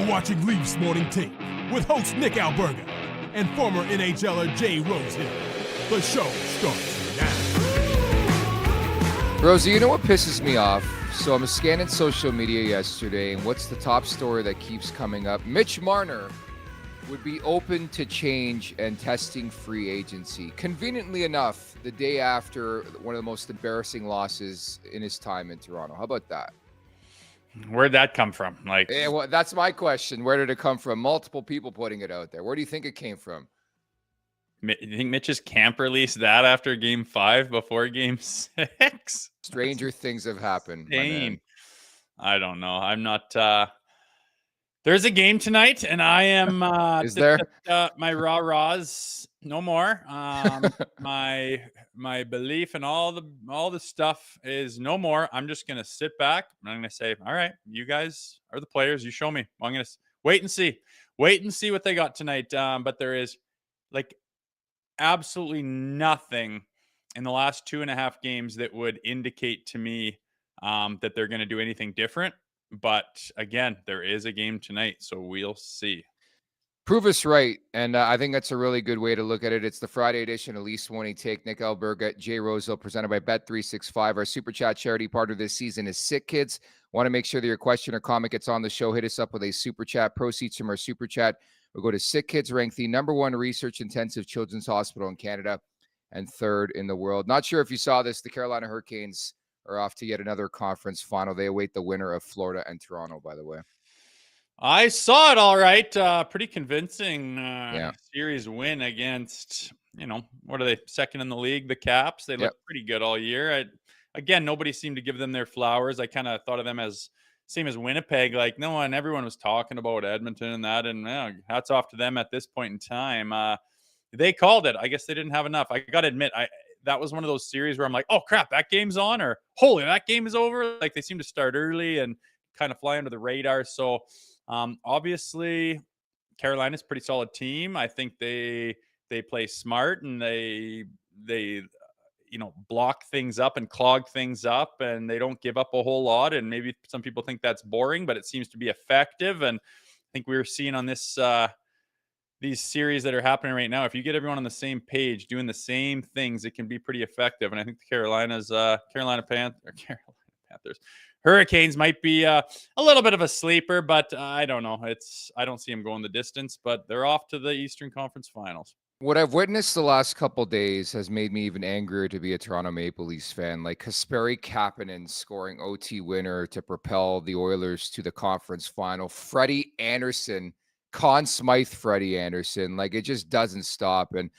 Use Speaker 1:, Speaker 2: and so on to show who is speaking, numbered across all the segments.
Speaker 1: You're watching Leafs Morning Take with host Nick Alberga and former NHLer Jay Rosehill. The show starts now.
Speaker 2: Rosie, you know what pisses me off? So I'm scanning social media yesterday, and what's the top story that keeps coming up? Mitch Marner would be open to change and testing free agency. Conveniently enough, the day after one of the most embarrassing losses in his time in Toronto. How about that?
Speaker 3: Where'd that come from?
Speaker 2: Yeah, well, that's my question. Where did it come from? Multiple people putting it out there. Where do you think it came from?
Speaker 3: You think Mitch's camp released that after Game 5 before Game 6?
Speaker 2: Stranger things have happened, my man.
Speaker 3: I don't know. I'm not. There's a game tonight, and I am.
Speaker 2: Is there?
Speaker 3: My rah-rahs no more. My belief and all the stuff is no more. I'm just gonna sit back and I'm gonna say, all right, you guys are the players. You show me. Well, I'm gonna wait and see what they got tonight. But there is absolutely nothing in the last 2.5 games that would indicate to me that they're going to do anything different. But again, there is a game tonight, so we'll see.
Speaker 2: Prove us right, and I think that's a really good way to look at it. It's the Friday edition of Leafs Morning Take. Nick Alberga, Jay Rosehill, presented by Bet365. Our Super Chat charity partner this season is Sick Kids. Want to make sure that your question or comment gets on the show, hit us up with a Super Chat. Proceeds from our Super Chat will go to Sick Kids, ranked the #1 research-intensive children's hospital in Canada and 3rd in the world. Not sure if you saw this. The Carolina Hurricanes are off to yet another conference final. They await the winner of Florida and Toronto, by the way.
Speaker 3: I saw it all right. Pretty convincing
Speaker 2: Yeah.
Speaker 3: series win against, what are they, second in the league, the Caps. They look pretty good all year. Again, nobody seemed to give them their flowers. I kind of thought of them as same as Winnipeg. Like everyone was talking about Edmonton and that, and hats off to them at this point in time. They called it. I guess they didn't have enough. I got to admit, that was one of those series where I'm like, oh crap, that game's on, or holy, that game is over. Like they seem to start early and kind of fly under the radar. So obviously Carolina's a pretty solid team. I think they play smart and they block things up and clog things up, and they don't give up a whole lot. And maybe some people think that's boring, but it seems to be effective. And I think we were seeing on this these series that are happening right now, if you get everyone on the same page doing the same things, it can be pretty effective. And I think the Carolina Panthers Hurricanes might be a little bit of a sleeper, but I don't know. I don't see them going the distance, but they're off to the Eastern Conference Finals.
Speaker 2: What I've witnessed the last couple days has made me even angrier to be a Toronto Maple Leafs fan. Like Kasperi Kapanen scoring OT winner to propel the Oilers to the conference final. Freddie Anderson, Conn Smythe Freddie Anderson. Like it just doesn't stop. And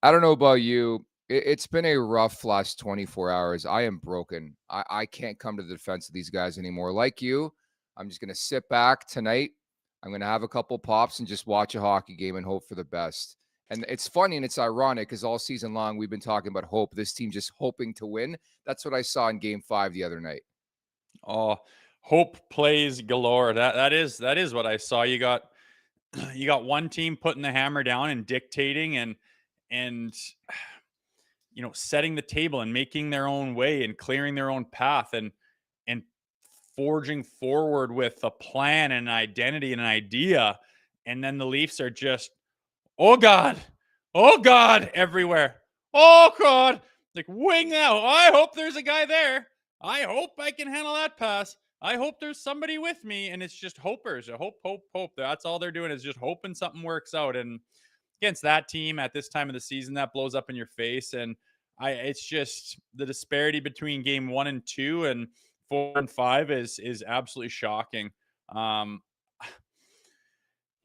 Speaker 2: I don't know about you. It's been a rough last 24 hours. I am broken. I can't come to the defense of these guys anymore. Like you, I'm just going to sit back tonight. I'm going to have a couple pops and just watch a hockey game and hope for the best. And it's funny and it's ironic because all season long we've been talking about hope. This team just hoping to win. That's what I saw in Game 5 the other night.
Speaker 3: Oh, hope plays galore. That is what I saw. You got one team putting the hammer down and dictating and setting the table and making their own way and clearing their own path and forging forward with a plan and an identity and an idea. And then the Leafs are just, oh God, everywhere. Oh God, like wing out. I hope there's a guy there. I hope I can handle that pass. I hope there's somebody with me. And it's just hopers. Hope. That's all they're doing is just hoping something works out. And against that team at this time of the season, that blows up in your face. And it's just the disparity between Game 1 and 2 and 4 and 5 is absolutely shocking.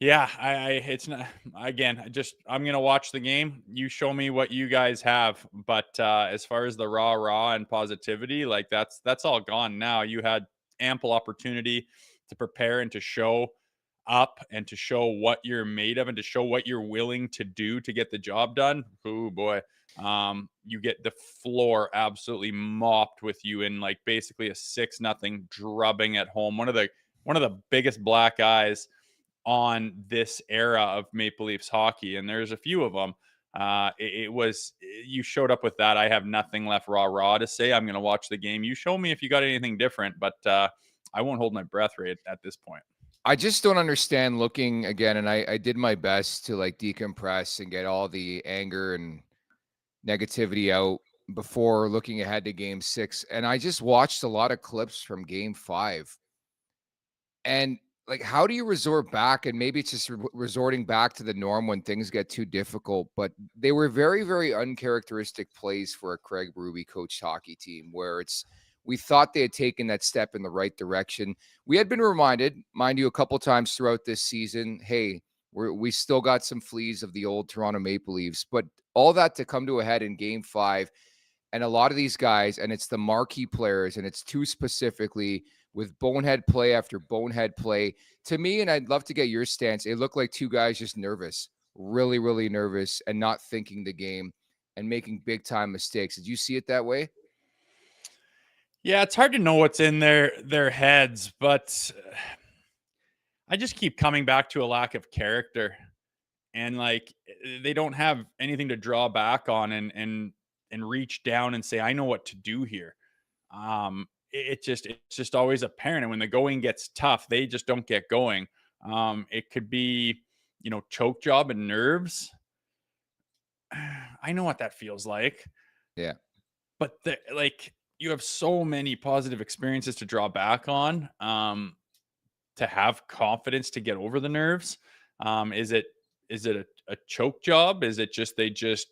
Speaker 3: It's not, again, I'm going to watch the game. You show me what you guys have. But as far as the raw and positivity, like that's all gone now. You had ample opportunity to prepare and to show up and to show what you're made of and to show what you're willing to do to get the job done. Oh boy. You get the floor absolutely mopped with you in like basically a 6-0 drubbing at home. One of the biggest black eyes on this era of Maple Leafs hockey, and there's a few of them. You showed up with that. I have nothing left raw to say. I'm going to watch the game. You show me if you got anything different, but I won't hold my breath right at this point.
Speaker 2: I just don't understand looking again, and I did my best to like decompress and get all the anger and negativity out before looking ahead to game 6. And I just watched a lot of clips from game 5. And like, how do you resort back? And maybe it's just resorting back to the norm when things get too difficult. But they were very, very uncharacteristic plays for a Craig Berube coached hockey team where we thought they had taken that step in the right direction. We had been reminded, mind you, a couple times throughout this season, hey, we still got some fleas of the old Toronto Maple Leafs. But all that to come to a head in game 5. And a lot of these guys, and it's the marquee players, and it's too specifically with bonehead play after bonehead play. To me, and I'd love to get your stance, it looked like two guys just nervous, really, really nervous, and not thinking the game and making big time mistakes. Did you see it that way?
Speaker 3: Yeah, it's hard to know what's in their heads, but I just keep coming back to a lack of character. And like they don't have anything to draw back on and reach down and say, I know what to do here. It's just always apparent. And when the going gets tough, they just don't get going. It could be, choke job and nerves. I know what that feels like.
Speaker 2: Yeah.
Speaker 3: But you have so many positive experiences to draw back on, to have confidence to get over the nerves. Is it a choke job? Is it just they just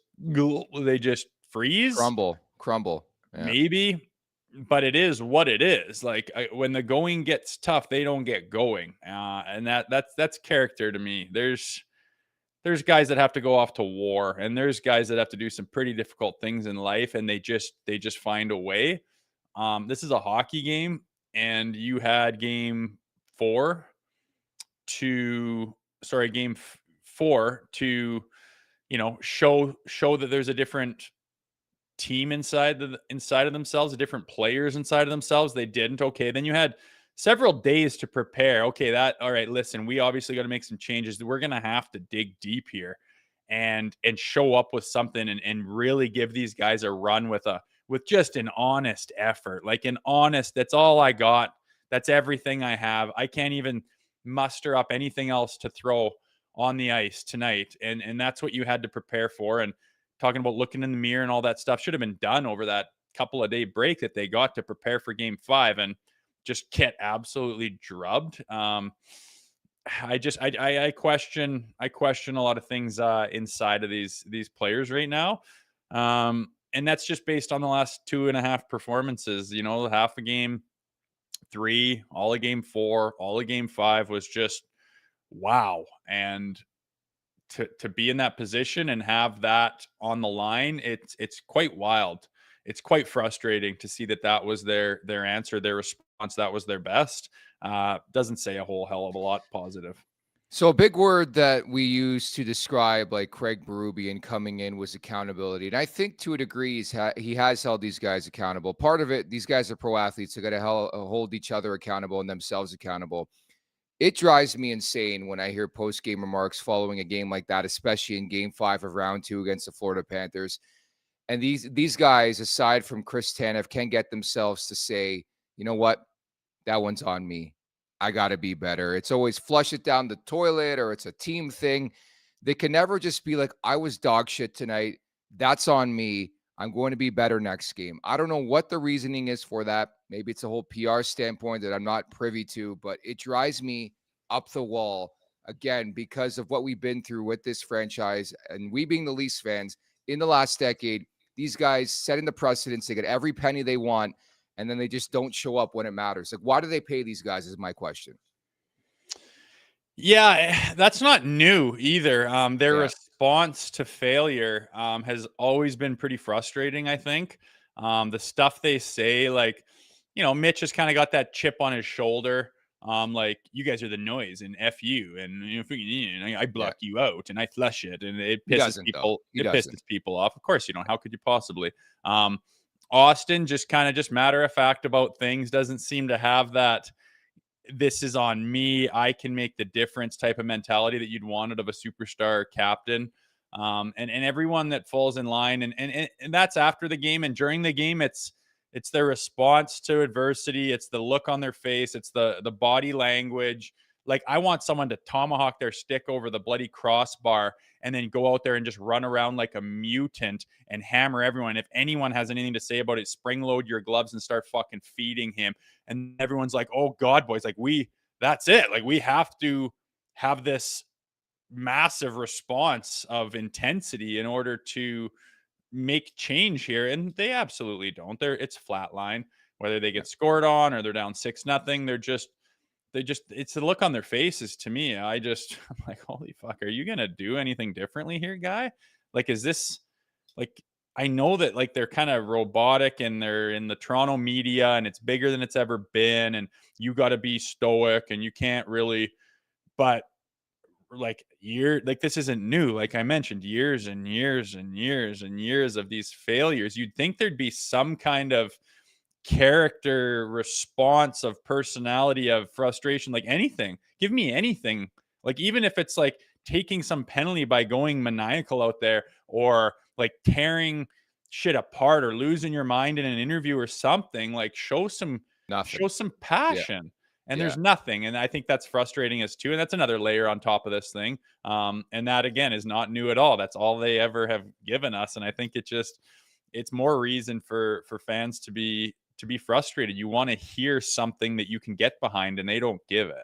Speaker 3: freeze?
Speaker 2: Crumble.
Speaker 3: Yeah. Maybe, but it is what it is. Like when the going gets tough, they don't get going, and that's character to me. There's guys that have to go off to war, and there's guys that have to do some pretty difficult things in life, and they just find a way. This is a hockey game, and you had game 4 to show that there's a different team inside of themselves, the different players inside of themselves. They didn't. Okay, then you had several days to prepare. Okay, all right, listen, we obviously got to make some changes. We're going to have to dig deep here and show up with something and really give these guys a run with just an honest effort. Like an honest, that's all I got. That's everything I have. I can't even muster up anything else to throw on the ice tonight. And that's what you had to prepare for. And talking about looking in the mirror and all that stuff should have been done over that couple of day break that they got to prepare for game 5 and just get absolutely drubbed. I question a lot of things inside of these players right now. And that's just based on the last 2.5 performances, half a game 3, all of game 4, all of game 5 was just wow. And to be in that position and have that on the line, it's quite wild. It's quite frustrating to see that was their answer, their response, that was their best. Doesn't say a whole hell of a lot positive.
Speaker 2: So a big word that we use to describe like Craig Berube and coming in was accountability. And I think to a degree he has held these guys accountable. Part of it, these guys are pro athletes. They got to hold each other accountable and themselves accountable. It drives me insane when I hear post-game remarks following a game like that, especially in game 5 of round 2 against the Florida Panthers. And these guys, aside from Chris Tanev, can get themselves to say, you know what? That one's on me. I got to be better. It's always flush it down the toilet or it's a team thing. They can never just be like, I was dog shit tonight. That's on me. I'm going to be better next game. I don't know what the reasoning is for that. Maybe it's a whole PR standpoint that I'm not privy to, but it drives me up the wall again because of what we've been through with this franchise. And we being the Leafs fans in the last decade, these guys setting the precedence. They get every penny they want, and then they just don't show up when it matters. Like, why do they pay these guys is my question.
Speaker 3: Yeah, that's not new either. Their response to failure has always been pretty frustrating, I think. The stuff they say, like, Mitch has kind of got that chip on his shoulder. Like, you guys are the noise and F you. And I block you out and I flush it. And it pisses people. Pisses people off. Of course, how could you possibly? Austin just kind of matter of fact about things, doesn't seem to have that this is on me, I can make the difference type of mentality that you'd wanted of a superstar captain. And everyone that falls in line and that's after the game and during the game, it's their response to adversity. It's the look on their face. It's the body language. Like, I want someone to tomahawk their stick over the bloody crossbar and then go out there and just run around like a mutant and hammer everyone. If anyone has anything to say about it, spring load your gloves and start fucking feeding him. And everyone's like, oh God, boys, like that's it. Like, we have to have this massive response of intensity in order to make change here. And they absolutely don't. It's flatline, whether they get scored on or they're down 6-0. It's the look on their faces to me. I'm like, holy fuck, are you gonna do anything differently here, guy? Like, is this like, I know that like they're kind of robotic and they're in the Toronto media and it's bigger than it's ever been, and you got to be stoic and you can't really, but like this isn't new. Like I mentioned, years and years and years and years of these failures. You'd think there'd be some kind of character response of personality, of frustration, like anything. Give me anything. Like, even if it's like taking some penalty by going maniacal out there, or like tearing shit apart, or losing your mind in an interview or something, like show some
Speaker 2: Nothing.
Speaker 3: passion. And there's nothing. And I think that's frustrating as too. And that's another layer on top of this thing. And that again is not new at all. That's all they ever have given us. And I think it's more reason for fans to be frustrated. You want to hear something that you can get behind, and they don't give it.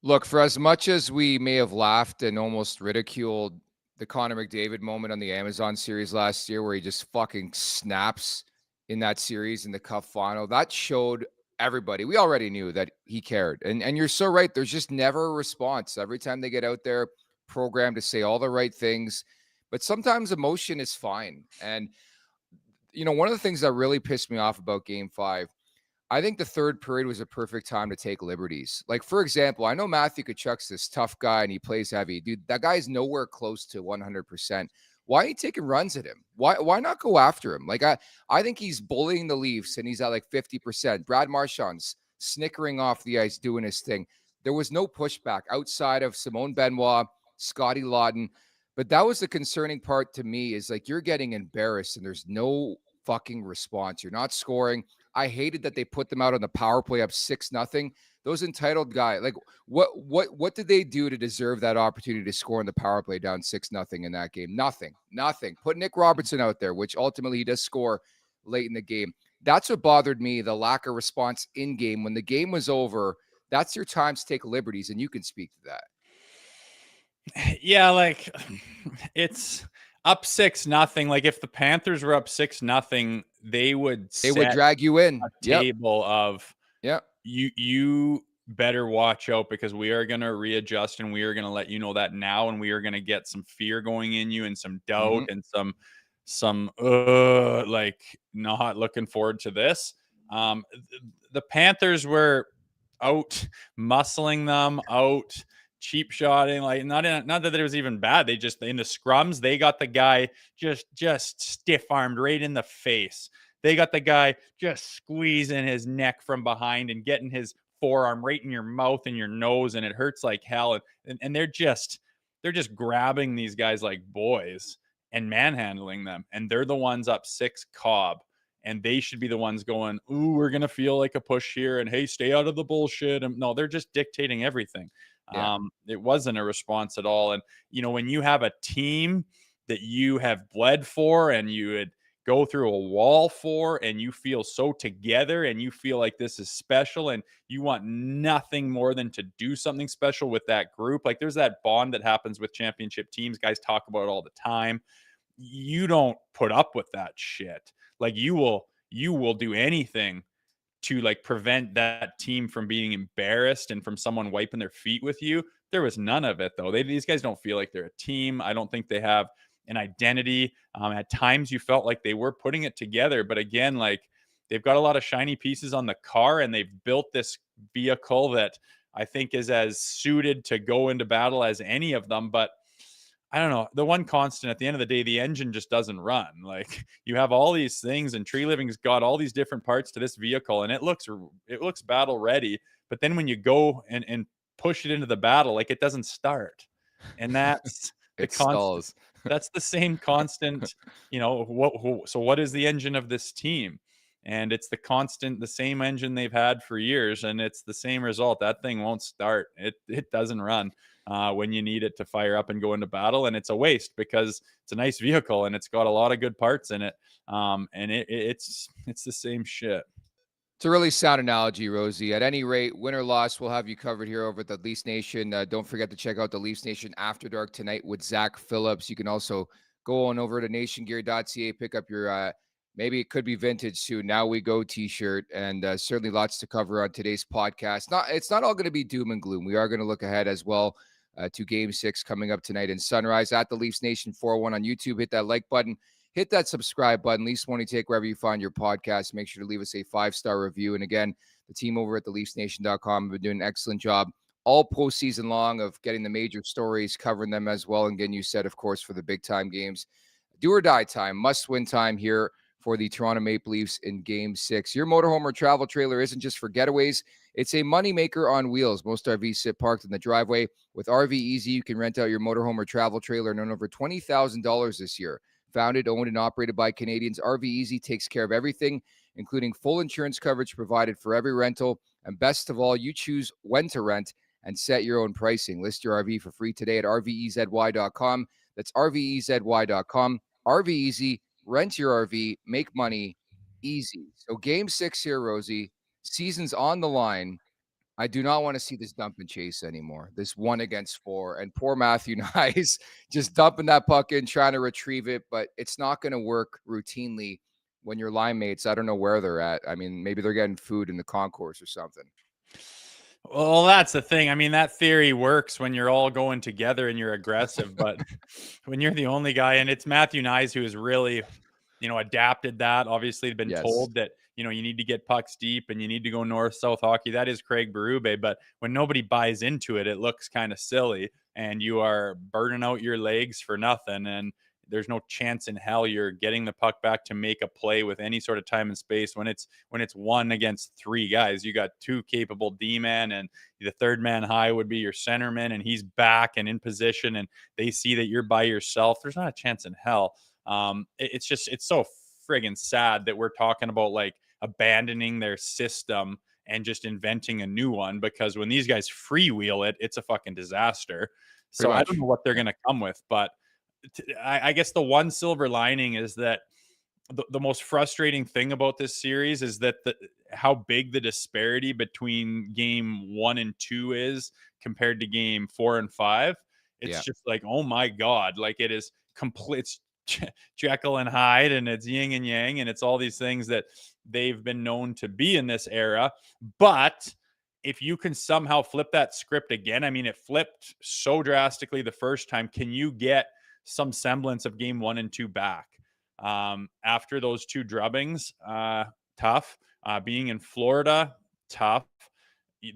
Speaker 2: Look, for as much as we may have laughed and almost ridiculed the Connor McDavid moment on the Amazon series last year, where he just fucking snaps in that series in the cup final, that showed everybody. We already knew that he cared. And you're so right. There's just never a response. Every time they get out there, programmed to say all the right things. But sometimes emotion is fine. And, you know, one of the things that really pissed me off about Game 5, I think the third period was a perfect time to take liberties. Like, for example, I know Matthew Tkachuk's this tough guy and he plays heavy. Dude, that guy's nowhere close to 100%. Why are you taking runs at him? Why not go after him? Like, I think he's bullying the Leafs and he's at like 50%. Brad Marchand's snickering off the ice doing his thing. There was no pushback outside of Simone Benoit, Scotty Lawton. But that was the concerning part to me, is like, you're getting embarrassed and there's no fucking response. You're not scoring. I hated that they put them out on the power play up 6-0. Those entitled guys, like, what did they do to deserve that opportunity to score on the power play down 6-0 in that game? Nothing. Put Nick Robertson out there, which ultimately he does score late in the game. That's what bothered me, the lack of response in game. When the game was over, that's your time to take liberties, and you can speak to that.
Speaker 3: Yeah, like, it's up 6-0. Like, if the Panthers were up 6-0, they would
Speaker 2: drag you in
Speaker 3: a table of you better watch out, because we are going to readjust, and we are going to let you know that now, and we are going to get some fear going in you and some doubt and some like, not looking forward to this. The Panthers were out muscling them, out cheap shotting, like, not that it was even bad. They just, in the scrums, they got the guy just stiff armed right in the face. They got the guy just squeezing his neck from behind and getting his forearm right in your mouth and your nose, and it hurts like hell. And they're just grabbing these guys like boys and manhandling them. And they're the ones up 6 Cobb. And they should be the ones going, ooh, we're going to feel like a push here. And hey, stay out of the bullshit. And no, they're just dictating everything.
Speaker 2: Yeah.
Speaker 3: It wasn't a response at all. And, you know, when you have a team that you have bled for and you would go through a wall for, and you feel so together and you feel like this is special and you want nothing more than to do something special with that group. Like, there's that bond that happens with championship teams. Guys talk about it all the time. You don't put up with that shit. Like, you will do anything to like prevent that team from being embarrassed and from someone wiping their feet with you. There was none of it, though. These guys don't feel like they're a team. I don't think they have an identity. At times you felt like they were putting it together, but again, like, they've got a lot of shiny pieces on the car, and they've built this vehicle that I think is as suited to go into battle as any of them. But I don't know. The one constant at the end of the day, the engine just doesn't run. Like, you have all these things, and Tree Living's got all these different parts to this vehicle, and it looks battle ready. But then when you go and push it into the battle, like, it doesn't start. And that's the constant.
Speaker 2: Stalls.
Speaker 3: That's the same constant. You know, so what is the engine of this team? and it's the same engine they've had for years, and it's the same result. That thing won't start. It doesn't run when you need it to fire up and go into battle, and it's a waste because it's a nice vehicle and it's got a lot of good parts in it. And it's the same shit.
Speaker 2: It's a really sound analogy, Rosie. At any rate, win or loss, we'll have you covered here over at the Leafs Nation. Don't forget to check out the Leafs Nation After Dark tonight with Zach Phillips. You can also go on over to nationgear.ca, pick up your, maybe it could be vintage soon, Now We Go t-shirt, and certainly lots to cover on today's podcast. It's not all going to be doom and gloom. We are going to look ahead as well to Game 6 coming up tonight in Sunrise at the Leafs Nation 401 on YouTube. Hit that like button. Hit that subscribe button. Leafs Morning Take wherever you find your podcast. Make sure to leave us a 5-star review. And again, the team over at theleafsnation.com have been doing an excellent job all postseason long of getting the major stories, covering them as well, and getting you set, of course, for the big time games. Do or die time, must-win time here for the Toronto Maple Leafs in Game 6. Your motorhome or travel trailer isn't just for getaways. It's a moneymaker on wheels. Most RVs sit parked in the driveway. With RV Easy, you can rent out your motorhome or travel trailer and earn over $20,000 this year. Founded, owned, and operated by Canadians, RV Easy takes care of everything, including full insurance coverage provided for every rental. And best of all, you choose when to rent and set your own pricing. List your RV for free today at rvezY.com. That's rvezY.com. RV Easy, rent your RV, make money easy. So Game 6 here, Rosie. Season's on the line. I do not want to see this dump and chase anymore. This 1-against-4. And poor Matthew Nyes just dumping that puck in, trying to retrieve it. But it's not going to work routinely when your line mates, I don't know where they're at. I mean, maybe they're getting food in the concourse or something.
Speaker 3: Well, that's the thing. I mean, that theory works when you're all going together and you're aggressive. But when you're the only guy, and it's Matthew Nyes who has really, adapted that. Obviously, been told that, you need to get pucks deep and you need to go north-south hockey. That is Craig Berube. But when nobody buys into it, it looks kind of silly. And you are burning out your legs for nothing. And there's no chance in hell you're getting the puck back to make a play with any sort of time and space when it's 1-against-3 guys. You got 2 capable D-man, and the third man high would be your centerman, and he's back and in position, and they see that you're by yourself. There's not a chance in hell. It's so friggin' sad that we're talking about like abandoning their system and just inventing a new one, because when these guys freewheel it, it's a fucking disaster. So I don't know what they're going to come with, but I guess the one silver lining is that the most frustrating thing about this series is that how big the disparity between game 1 and 2 is compared to game 4 and 5. It's just like, oh my God, like it is complete. It's Jekyll and Hyde, and it's yin and yang, and it's all these things that they've been known to be in this era. But if you can somehow flip that script again, I mean, it flipped so drastically the first time. Can you get some semblance of game 1 and 2 back after those 2 drubbings? Tough. Being in Florida, tough.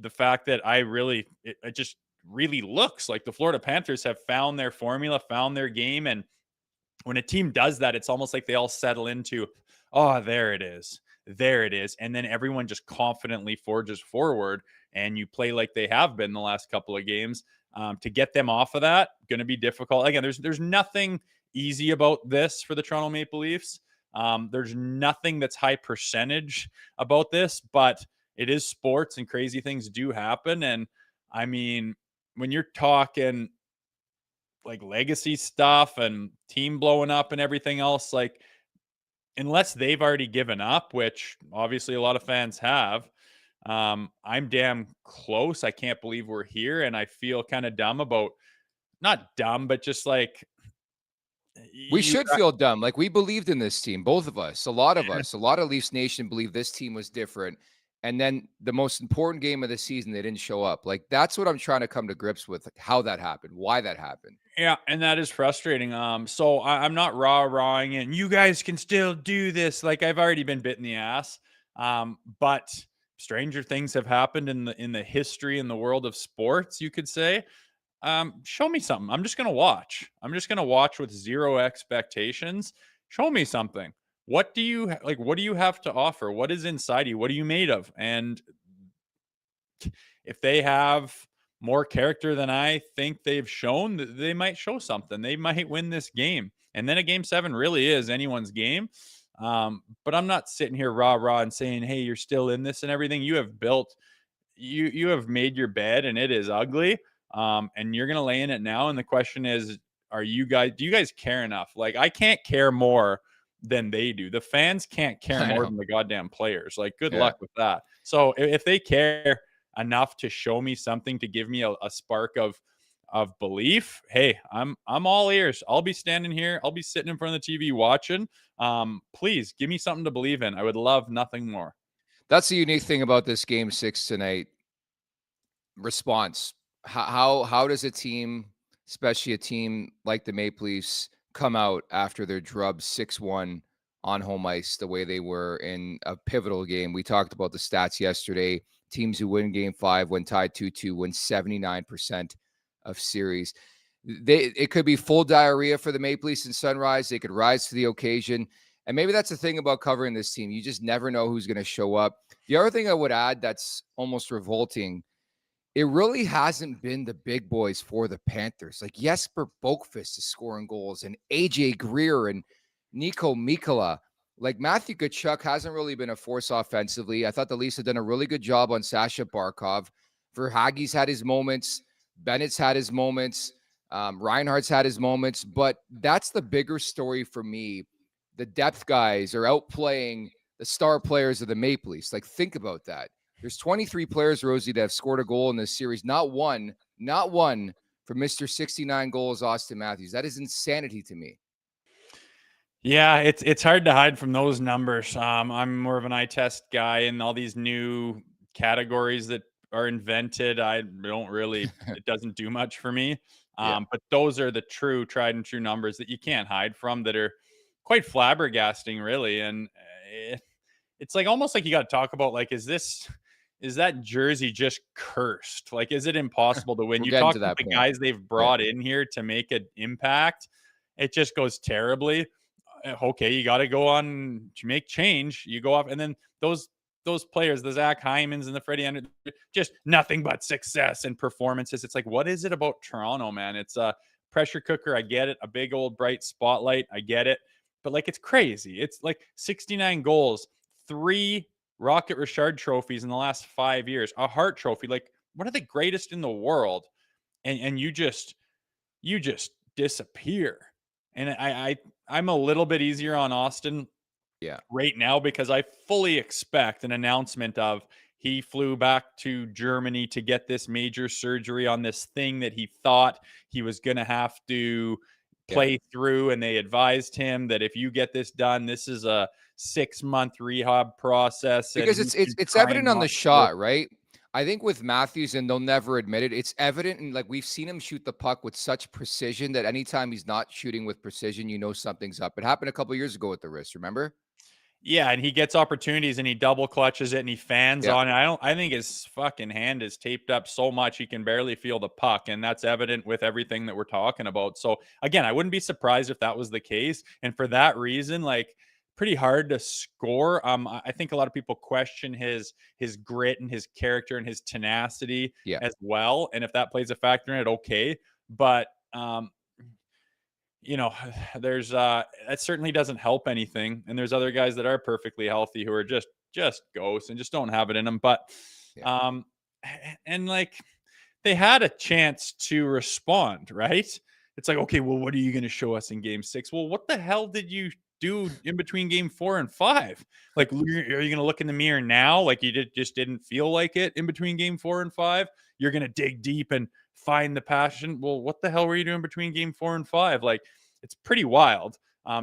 Speaker 3: The fact that it just really looks like the Florida Panthers have found their formula, found their game. And when a team does that, it's almost like they all settle into, oh, there it is. There it is. And then everyone just confidently forges forward, and you play like they have been the last couple of games. To get them off of that, going to be difficult. Again, there's nothing easy about this for the Toronto Maple Leafs. There's nothing that's high percentage about this, but it is sports and crazy things do happen. And I mean, when you're talking like legacy stuff and team blowing up and everything else, like unless they've already given up, which obviously a lot of fans have, I'm damn close. I can't believe we're here. And I feel kind of dumb about, not dumb, but just like,
Speaker 2: we should feel dumb. Like we believed in this team, both of us, a lot of Leafs Nation believed this team was different. And then the most important game of the season, they didn't show up. Like that's what I'm trying to come to grips with, like, how that happened, why that happened.
Speaker 3: Yeah, and that is frustrating. So I'm not rah-rahing and you guys can still do this. Like I've already been bit in the ass. But stranger things have happened in the history in the world of sports, you could say. Show me something. I'm just gonna watch. I'm just gonna watch with zero expectations. Show me something. What do you like? What do you have to offer? What is inside you? What are you made of? And if they have more character than I think they've shown, they might show something. They might win this game. And then a game 7 really is anyone's game. But I'm not sitting here rah and saying, hey, you're still in this and everything. You have built, you have made your bed and it is ugly. And you're gonna lay in it now. And the question is, do you guys care enough? Like, I can't care more than they do. The fans can't care
Speaker 2: I
Speaker 3: more
Speaker 2: know.
Speaker 3: than the goddamn players. Like, good
Speaker 2: Yeah.
Speaker 3: luck with that. So if they care enough to show me something, to give me a spark of belief, hey, I'm all ears. I'll be standing here. I'll be sitting in front of the TV watching. Please give me something to believe in. I would love nothing more.
Speaker 2: That's the unique thing about this game 6 tonight. Response. How does a team, especially a team like the Maple Leafs, come out after they're drubbed 6-1 on home ice the way they were in a pivotal game? We talked about the stats yesterday. Teams who win game 5 when tied 2-2 win 79% of series. It could be full diarrhea for the Maple Leafs and Sunrise. They could rise to the occasion. And maybe that's the thing about covering this team. You just never know who's going to show up. The other thing I would add that's almost revolting, it really hasn't been the big boys for the Panthers. Like Jesper Boqvist is scoring goals, and AJ Greer and Nico Mikkola. Like Matthew Tkachuk hasn't really been a force offensively. I thought the Leafs have done a really good job on Sasha Barkov. Verhaeghe's had his moments. Bennett's had his moments. Reinhardt's had his moments. But that's the bigger story for me. The depth guys are outplaying the star players of the Maple Leafs. Like, think about that. There's 23 players, Rosie, that have scored a goal in this series. Not one for Mr. 69 goals, Austin Matthews. That is insanity to me.
Speaker 3: Yeah, it's hard to hide from those numbers. I'm more of an eye test guy, and all these new categories that are invented, I don't really, it doesn't do much for me.
Speaker 2: Yeah.
Speaker 3: But those are the true, tried and true numbers that you can't hide from, that are quite flabbergasting, really. And it's like almost like you got to talk about, like, is that jersey just cursed? Like, is it impossible to win?
Speaker 2: We're
Speaker 3: You
Speaker 2: getting
Speaker 3: talk
Speaker 2: to
Speaker 3: about
Speaker 2: that
Speaker 3: the
Speaker 2: point.
Speaker 3: guys they've brought in here to make an impact, it just goes terribly. Okay, you got to go on to make change. You go off, and then those players, the Zach Hymans and the Freddie Anderson, just nothing but success and performances. It's like, what is it about Toronto, man? It's a pressure cooker. I get it. A big old bright spotlight. I get it. But like, it's crazy. It's like 69 goals, 3 Rocket Richard trophies in the last 5 years, a Hart Trophy, like one of the greatest in the world, and you just disappear. And I'm a little bit easier on Austin
Speaker 2: Yeah.
Speaker 3: right now, because I fully expect an announcement of, he flew back to Germany to get this major surgery on this thing that he thought he was going to have to
Speaker 2: Yeah.
Speaker 3: play through, and they advised him that if you get this done, this is a 6-month rehab process, and
Speaker 2: Because
Speaker 3: he should
Speaker 2: it's
Speaker 3: try
Speaker 2: evident
Speaker 3: and
Speaker 2: on the
Speaker 3: not go.
Speaker 2: shot, right? I think with Matthews, and they'll never admit it, it's evident, and like we've seen him shoot the puck with such precision that anytime he's not shooting with precision, you know something's up. It happened a couple years ago with the wrist, remember?
Speaker 3: Yeah, and he gets opportunities and he double clutches it and he fans
Speaker 2: Yeah.
Speaker 3: on it. I think his fucking hand is taped up so much he can barely feel the puck, and that's evident with everything that we're talking about. So again, I wouldn't be surprised if that was the case. And for that reason, like, pretty hard to score. I think a lot of people question his grit and his character and his tenacity
Speaker 2: Yeah.
Speaker 3: as well. And if that plays a factor in it, okay. But you know, there's that certainly doesn't help anything. And there's other guys that are perfectly healthy who are just ghosts and just don't have it in them. But
Speaker 2: Yeah.
Speaker 3: um and like, they had a chance to respond, right? It's like, okay, well, what are you going to show us in game 6? Well, what the hell did you do in between game 4 and 5? Like, are you going to look in the mirror now like you just didn't feel like it in between game 4 and 5? You're going to dig deep and find the passion. Well, what the hell were you doing between game 4 and 5? Like, it's pretty wild.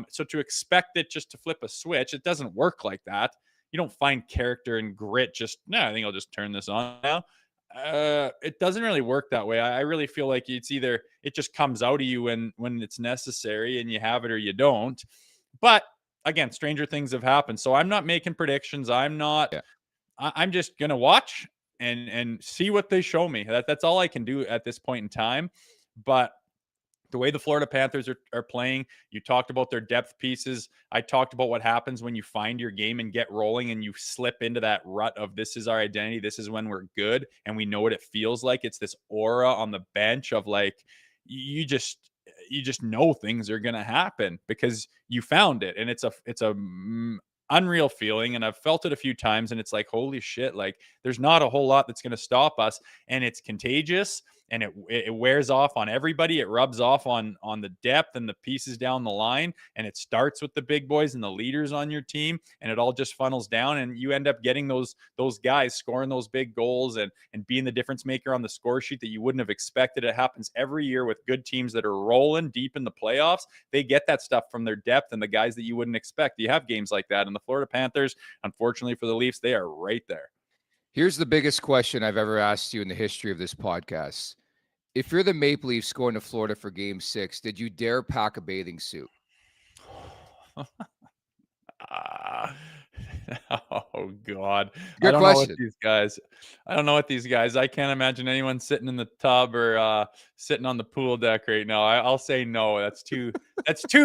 Speaker 3: So to expect it just to flip a switch, it doesn't work like that. You don't find character and grit just, no, I think I'll just turn this on now. It doesn't really work that way. I really feel like it's either it just comes out of you when it's necessary and you have it, or you don't. But again, stranger things have happened. So I'm not making predictions. I'm not.
Speaker 2: Yeah.
Speaker 3: I'm just gonna watch and see what they show me. That's all I can do at this point in time. But the way the Florida Panthers are playing, you talked about their depth pieces. I talked about what happens when you find your game and get rolling and you slip into that rut of, this is our identity. This is when we're good. And we know what it feels like. It's this aura on the bench of like, you you just know things are going to happen because you found it. And it's a unreal feeling. And I've felt it a few times, and it's like, holy shit, like there's not a whole lot that's going to stop us. And it's contagious, and it wears off on everybody. It rubs off on the depth and the pieces down the line. And it starts with the big boys and the leaders on your team, and it all just funnels down, and you end up getting those guys scoring those big goals and being the difference maker on the score sheet that you wouldn't have expected. It happens every year with good teams that are rolling deep in the playoffs. They get that stuff from their depth and the guys that you wouldn't expect. You have games like that, and the Florida Panthers, unfortunately for the Leafs, they are right there.
Speaker 2: Here's the biggest question I've ever asked you in the history of this podcast. If you're the Maple Leafs going to Florida for Game 6, did you dare pack a bathing suit?
Speaker 3: Oh God.
Speaker 2: Good
Speaker 3: I don't
Speaker 2: question.
Speaker 3: know what these guys. I can't imagine anyone sitting in the tub or sitting on the pool deck right now. I'll say no. That's too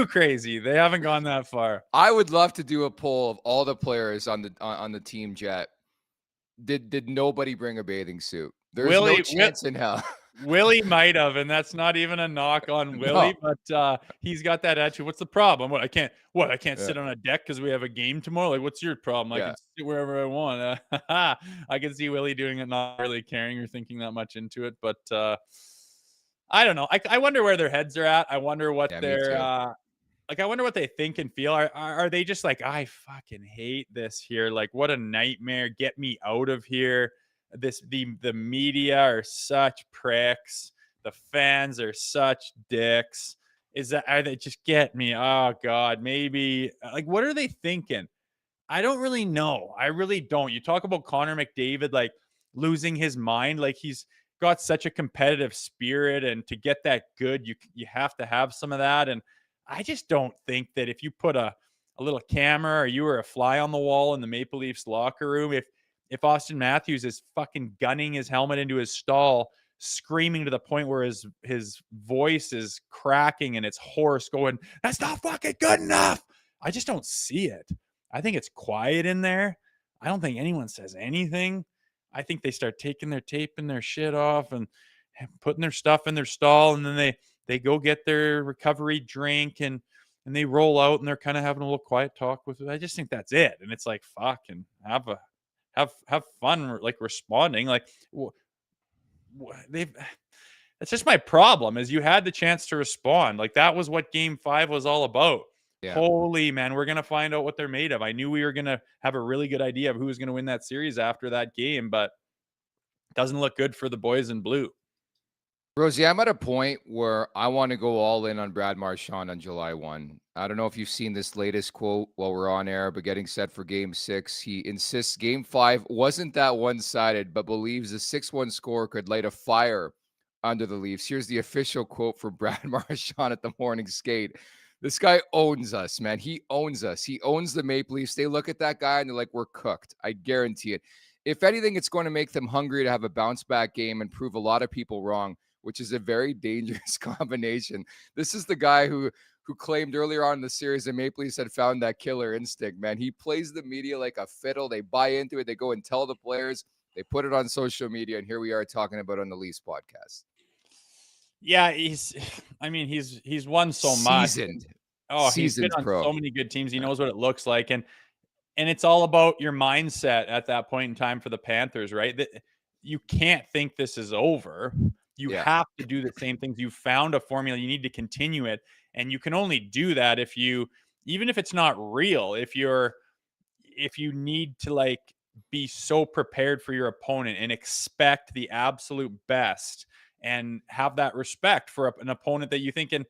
Speaker 3: crazy. They haven't gone that far.
Speaker 2: I would love to do a poll of all the players on the team jet. Did nobody bring a bathing suit? There's no chance in hell.
Speaker 3: Willie might have, and that's not even a knock on Willie, but he's got that attitude. What's the problem? I can't sit on a deck because we have a game tomorrow. Like, what's your problem? I can sit wherever I want. I can see Willie doing it, not really caring or thinking that much into it. But I don't know. I wonder where their heads are at. I wonder what I wonder what they think and feel. Are they just like, I fucking hate this here? Like, what a nightmare. Get me out of here. The media are such pricks. The fans are such dicks. Are they just get me? Oh God, maybe like, what are they thinking? I don't really know. I really don't. You talk about Connor McDavid, like losing his mind. Like, he's got such a competitive spirit, and to get that good, you have to have some of that. And I just don't think that if you put a little camera, or you were a fly on the wall in the Maple Leafs locker room, if Austin Matthews is fucking gunning his helmet into his stall, screaming to the point where his voice is cracking and it's hoarse, going, "That's not fucking good enough." I just don't see it. I think it's quiet in there. I don't think anyone says anything. I think they start taking their tape and their shit off and putting their stuff in their stall, and then they go get their recovery drink and they roll out, and they're kind of having a little quiet talk with it. I just think that's it. And it's like, fucking have fun, like responding. Like, that's just my problem, is you had the chance to respond. Like, that was what Game 5 was all about. Yeah. Holy man, we're gonna find out what they're made of. I knew we were gonna have a really good idea of who was gonna win that series after that game, but it doesn't look good for the boys in blue.
Speaker 2: Rosie, I'm at a point where I want to go all in on Brad Marchand on July 1. I don't know if you've seen this latest quote while we're on air, but getting set for Game 6, he insists Game 5 wasn't that one-sided, but believes the 6-1 score could light a fire under the Leafs. Here's the official quote for Brad Marchand at the morning skate. This guy owns us, man. He owns us. He owns the Maple Leafs. They look at that guy and they're like, we're cooked. I guarantee it. If anything, it's going to make them hungry to have a bounce-back game and prove a lot of people wrong, which is a very dangerous combination. This is the guy who claimed earlier on in the series that Maple Leafs had found that killer instinct, man. He plays the media like a fiddle. They buy into it. They go and tell the players. They put it on social media, and here we are talking about it on the Leafs podcast.
Speaker 3: Yeah, he's won so much.
Speaker 2: Seasoned.
Speaker 3: He's been on so many good teams. He knows what it looks like. And it's all about your mindset at that point in time for the Panthers, right? That you can't think this is over. You have to do the same things. You found a formula. You need to continue it. And you can only do that even if it's not real, if you need to like be so prepared for your opponent and expect the absolute best and have that respect for an opponent that you think in.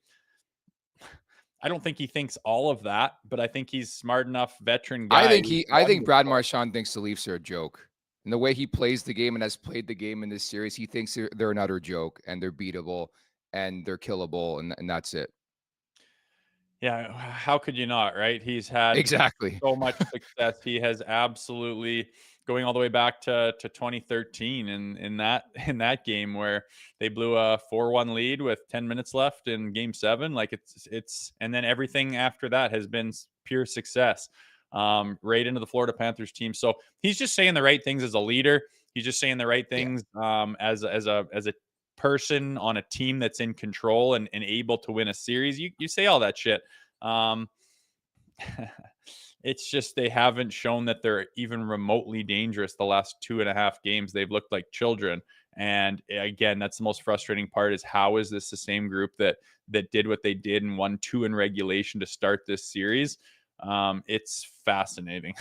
Speaker 3: I don't think he thinks all of that, but I think he's smart enough, veteran guy.
Speaker 2: I think Brad Marchand thinks the Leafs are a joke. And the way he plays the game and has played the game in this series, he thinks they're an utter joke and they're beatable and they're killable, and that's it.
Speaker 3: Yeah, how could you not, right? He's had
Speaker 2: exactly
Speaker 3: so much success. He has absolutely, going all the way back to 2013 in that game where they blew a 4-1 lead with 10 minutes left in Game 7. Like it's and then everything after that has been pure success. Right into the Florida Panthers team. So he's just saying the right things as a leader. He's just saying the right things as a person on a team that's in control and able to win a series. You say all that shit. It's just they haven't shown that they're even remotely dangerous the last 2.5 games. They've looked like children. And again, that's the most frustrating part is how is this the same group that did what they did and won 2 in regulation to start this series? It's fascinating.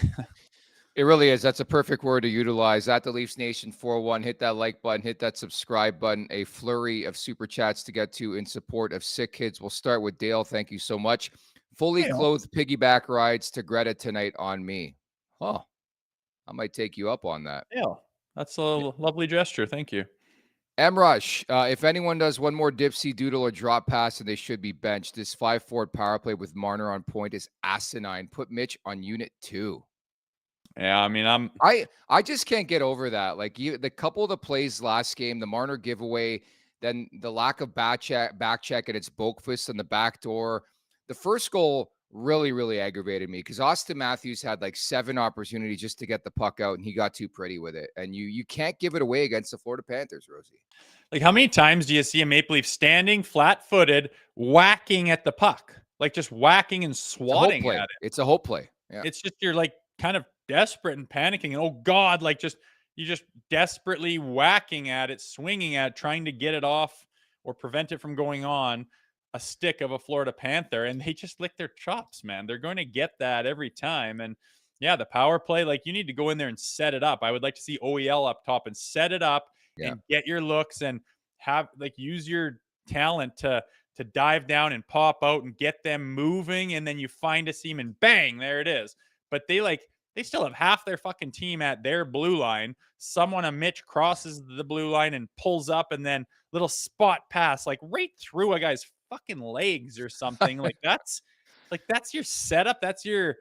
Speaker 2: It really is. That's a perfect word to utilize. At the Leafs Nation 4-1, hit that like button, hit that subscribe button. A flurry of super chats to get to in support of Sick Kids. We'll start with Dale. Thank you so much. Fully clothed piggyback rides to Greta tonight on me. Huh. I might take you up on that.
Speaker 3: Yeah, that's a lovely gesture. Thank you.
Speaker 2: M-Rush, if anyone does one more dipsy doodle or drop pass, then they should be benched. This 5-forward power play with Marner on point is asinine. Put Mitch on unit 2.
Speaker 3: Yeah, I mean,
Speaker 2: I just can't get over that. Like the couple of the plays last game, the Marner giveaway, then the lack of back check, and it's Boakfist on the back door. The first goal really, really aggravated me because Austin Matthews had like 7 opportunities just to get the puck out, and he got too pretty with it. And you can't give it away against the Florida Panthers, Rosie.
Speaker 3: Like, how many times do you see a Maple Leaf standing flat-footed, whacking at the puck, like just whacking and swatting at it?
Speaker 2: It's a hope play. Yeah.
Speaker 3: It's just you're like kind of desperate and panicking. And, oh God, like you're just desperately whacking at it, swinging at it, trying to get it off or prevent it from going on a stick of a Florida Panther. And they just lick their chops, man. They're going to get that every time. And yeah, the power play, like you need to go in there and set it up. I would like to see OEL up top and set it up and get your looks and have like use your talent to dive down and pop out and get them moving. And then you find a seam and bang, there it is. But they still have half their fucking team at their blue line. Someone, a Mitch, crosses the blue line and pulls up, and then little spot pass, like right through a guy's fucking legs or something. that's your setup. That's your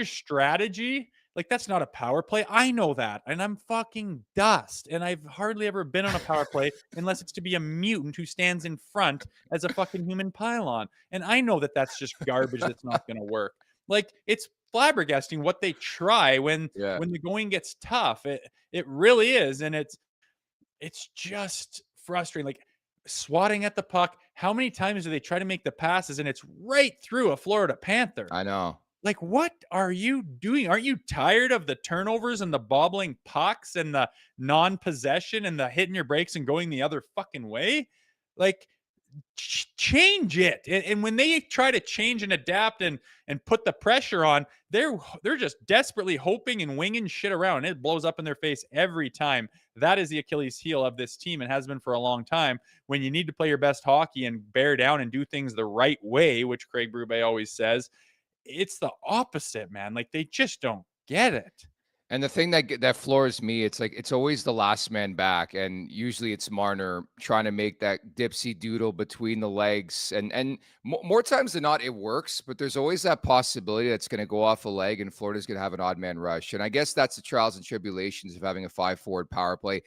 Speaker 3: strategy. Like, that's not a power play. I know that. And I'm fucking dust. And I've hardly ever been on a power play unless it's to be a mutant who stands in front as a fucking human pylon. And I know that that's just garbage that's not going to work. Like, it's flabbergasting what they try when the going gets tough. It really is. And it's just frustrating. Like, swatting at the puck. How many times do they try to make the passes and it's right through a Florida Panther?
Speaker 2: I know.
Speaker 3: Like, what are you doing? Aren't you tired of the turnovers and the bobbling pucks and the non-possession and the hitting your brakes and going the other fucking way? Like, change it. And when they try to change and adapt and put the pressure on, they're just desperately hoping and winging shit around. It blows up in their face every time. That is the Achilles heel of this team and has been for a long time. When you need to play your best hockey and bear down and do things the right way, which Craig Berube always says, it's the opposite, man. Like, they just don't get it.
Speaker 2: And the thing that floors me, it's like it's always the last man back, and usually it's Marner trying to make that dipsy doodle between the legs, and more times than not it works, but there's always that possibility that's going to go off a leg, and Florida's going to have an odd man rush, and I guess that's the trials and tribulations of having a 5-forward power play.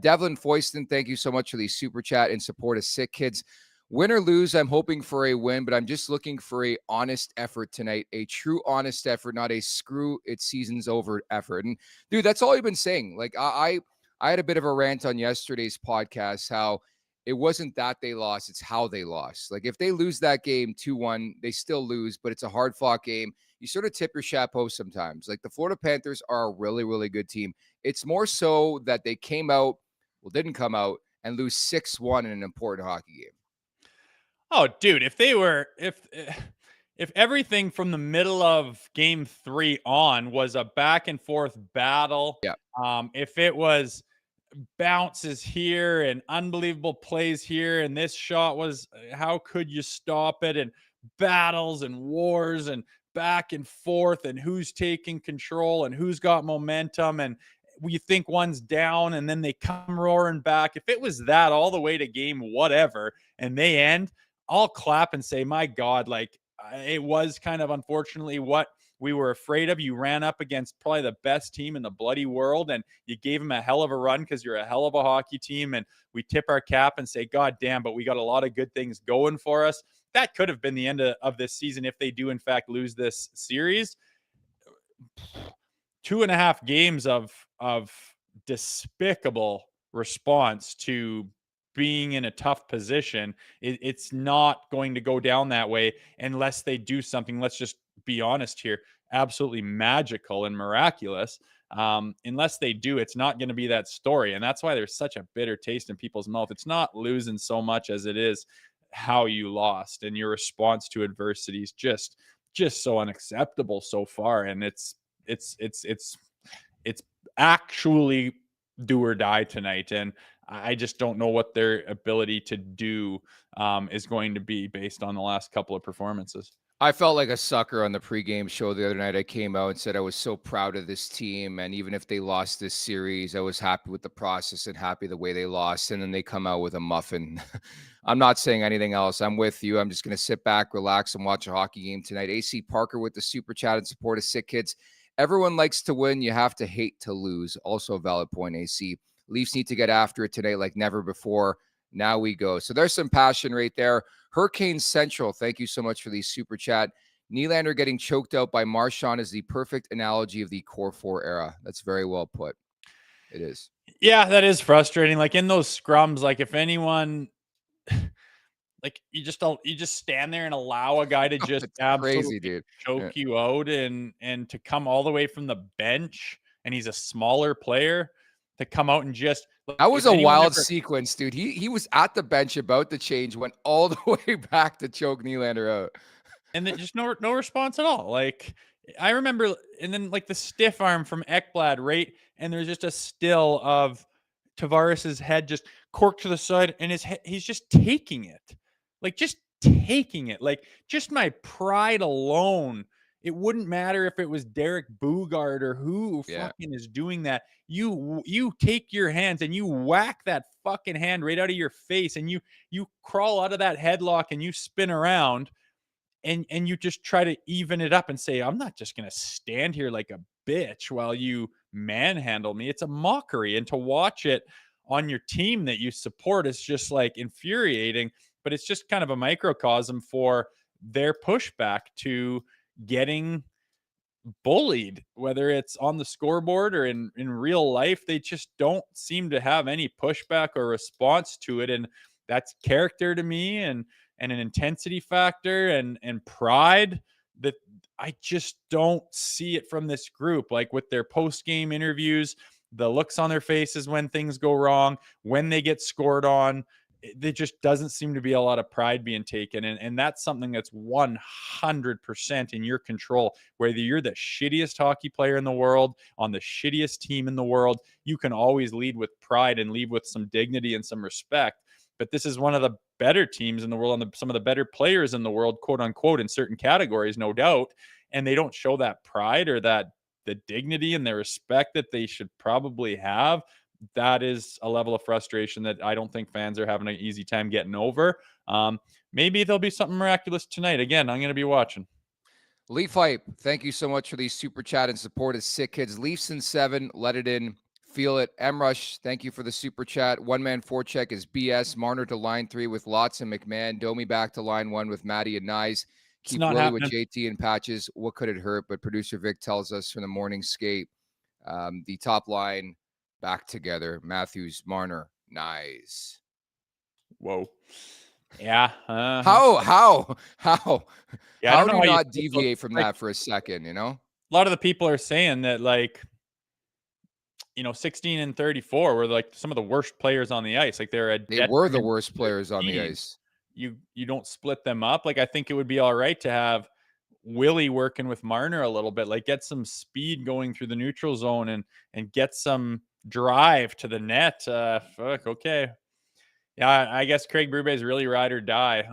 Speaker 2: Devlin Foyston, thank you so much for the super chat in support of Sick Kids. Win or lose, I'm hoping for a win, but I'm just looking for a honest effort tonight, a true honest effort, not a screw it season's over effort. And dude, that's all you've been saying. Like I had a bit of a rant on yesterday's podcast, how it wasn't that they lost, it's how they lost. Like if they lose that game 2-1, they still lose, but it's a hard fought game. You sort of tip your chapeau sometimes. Like the Florida Panthers are a really, really good team. It's more so that they didn't come out and lose 6-1 in an important hockey game.
Speaker 3: Oh, dude, if everything from the middle of game 3 on was a back and forth battle, if it was bounces here and unbelievable plays here, and this shot was, how could you stop it? And battles and wars and back and forth and who's taking control and who's got momentum and we think one's down and then they come roaring back. If it was that all the way to game whatever and they end, I'll clap and say, my God, like it was kind of unfortunately what we were afraid of. You ran up against probably the best team in the bloody world and you gave them a hell of a run because you're a hell of a hockey team. And we tip our cap and say, God damn, but we got a lot of good things going for us. That could have been the end of this season if they do in fact lose this series. 2.5 games of despicable response to being in a tough position. It's not going to go down that way unless they do something. Let's just be honest here, absolutely magical and miraculous. Unless they do, it's not going to be that story. And that's why there's such a bitter taste in people's mouth. It's not losing so much as it is how you lost, and your response to adversity is just so unacceptable so far. And it's actually do or die tonight. And I just don't know what their ability to do is going to be based on the last couple of performances.
Speaker 2: I felt like a sucker on the pregame show the other night. I came out and said I was so proud of this team. And even if they lost this series, I was happy with the process and happy the way they lost. And then they come out with a muffin. I'm not saying anything else. I'm with you. I'm just going to sit back, relax, and watch a hockey game tonight. AC Parker with the super chat and support of Sick Kids. Everyone likes to win. You have to hate to lose. Also a valid point, AC. Leafs need to get after it today like never before. Now we go. So there's some passion right there. Hurricane Central, thank you so much for the super chat. Nylander getting choked out by Marchand is the perfect analogy of the Core 4 era. That's very well put. It is.
Speaker 3: Yeah, that is frustrating. Like in those scrums, like if anyone, like you just stand there and allow a guy to just absolutely
Speaker 2: crazy, dude.
Speaker 3: choke you out, and to come all the way from the bench, and he's a smaller player, to come out and just,
Speaker 2: that was a wild sequence, dude. He was at the bench about to change, went all the way back to choke Nylander out.
Speaker 3: And then just no response at all. Like I remember, and then like the stiff arm from Ekblad, right? And there's just a still of Tavares's head just corked to the side, and he's just taking it. Like just taking it. Like just my pride alone. It wouldn't matter if it was Derek Bugard or who fucking is doing that. You take your hands and you whack that fucking hand right out of your face, and you crawl out of that headlock and you spin around, and you just try to even it up and say, I'm not just going to stand here like a bitch while you manhandle me. It's a mockery. And to watch it on your team that you support is just like infuriating, but it's just kind of a microcosm for their pushback to getting bullied, whether it's on the scoreboard or in real life. They just don't seem to have any pushback or response to it. And that's character to me, and an intensity factor and pride that I just don't see it from this group. Like with their post-game interviews, the looks on their faces when things go wrong, when they get scored on, there just doesn't seem to be a lot of pride being taken. And that's something that's 100% in your control. Whether you're the shittiest hockey player in the world, on the shittiest team in the world, you can always lead with pride and lead with some dignity and some respect. But this is one of the better teams in the world, and some of the better players in the world, quote unquote, in certain categories, no doubt. And they don't show that pride or that the dignity and the respect that they should probably have. That is a level of frustration that I don't think fans are having an easy time getting over. Maybe there'll be something miraculous tonight. Again, I'm going to be watching.
Speaker 2: Leaf Hype, thank you so much for the super chat and support of Sick Kids. Leafs in 7, let it in. Feel it. Rush, thank you for the super chat. One man forecheck is BS. Marner to line 3 with Lots and McMahon. Domi back to line 1 with Matty and Nyes. Keep Willie with JT and Patches. What could it hurt? But producer Vic tells us from the morning skate, the top line back together. Matthews, Marner, Nyes.
Speaker 3: Whoa. Yeah.
Speaker 2: How?
Speaker 3: Yeah,
Speaker 2: how do you not deviate from that for a second, you know?
Speaker 3: A lot of the people are saying that, like, 16 and 34 were like some of the worst players on the ice. Like
Speaker 2: they were the worst players on the ice.
Speaker 3: You don't split them up. Like I think it would be all right to have Willie working with Marner a little bit, like get some speed going through the neutral zone and get some drive to the net. Okay. Yeah, I guess Craig Berube is really ride or die.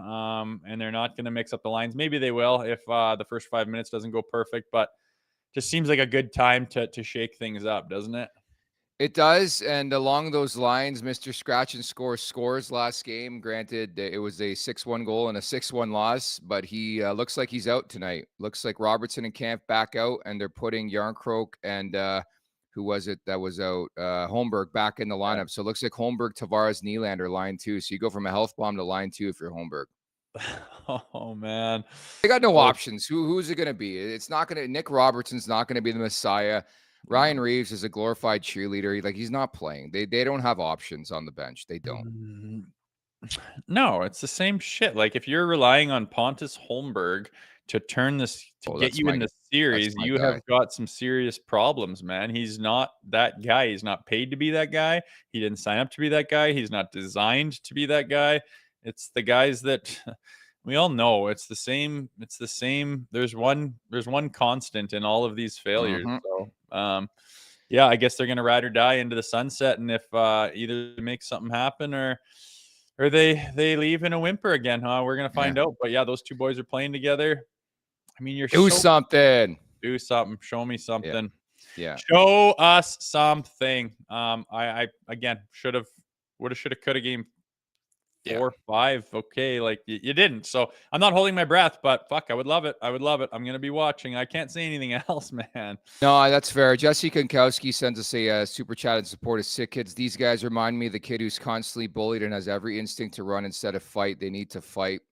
Speaker 3: And they're not going to mix up the lines. Maybe they will if the first 5 minutes doesn't go perfect, but just seems like a good time to shake things up, doesn't it?
Speaker 2: It does, and along those lines, Mr. Scratch and Score scores last game. Granted, it was a 6-1 goal and a 6-1 loss, but he looks like he's out tonight. Looks like Robertson and Camp back out, and they're putting Yarncroke and who was it that was out? Holmberg back in the lineup. So it looks like Holmberg, Tavares, Nylander, line 2. So you go from a health bomb to line 2 if you're Holmberg.
Speaker 3: Oh, man.
Speaker 2: They got no options. Who's it going to be? It's not going to – Nick Robertson's not going to be the Messiah. Ryan Reeves is a glorified cheerleader. He's not playing. They don't have options on the bench. They don't.
Speaker 3: No, it's the same shit. Like if you're relying on Pontus Holmberg to turn this to get
Speaker 2: That's
Speaker 3: you in the series,
Speaker 2: my
Speaker 3: you
Speaker 2: guy.
Speaker 3: have got some serious problems, man. He's not that guy. He's not paid to be that guy. He didn't sign up to be that guy. He's not designed to be that guy. It's the guys that we all know. It's the same. It's the same. There's one constant in all of these failures. So yeah, I guess they're gonna ride or die into the sunset, and if either make something happen or they leave in a whimper again, huh? We're gonna find out. But yeah, those two boys are playing together. I mean, you're
Speaker 2: Do something.
Speaker 3: Do something. Show me something.
Speaker 2: Yeah.
Speaker 3: Show us something. I again would have, should have, could have game 4, 5. Okay, like you didn't. So I'm not holding my breath, but fuck, I would love it. I would love it. I'm gonna be watching. I can't say anything else, man.
Speaker 2: No, that's fair. Jesse Konkowski sends us a super chat in support of Sick Kids. These guys remind me of the kid who's constantly bullied and has every instinct to run instead of fight. They need to fight.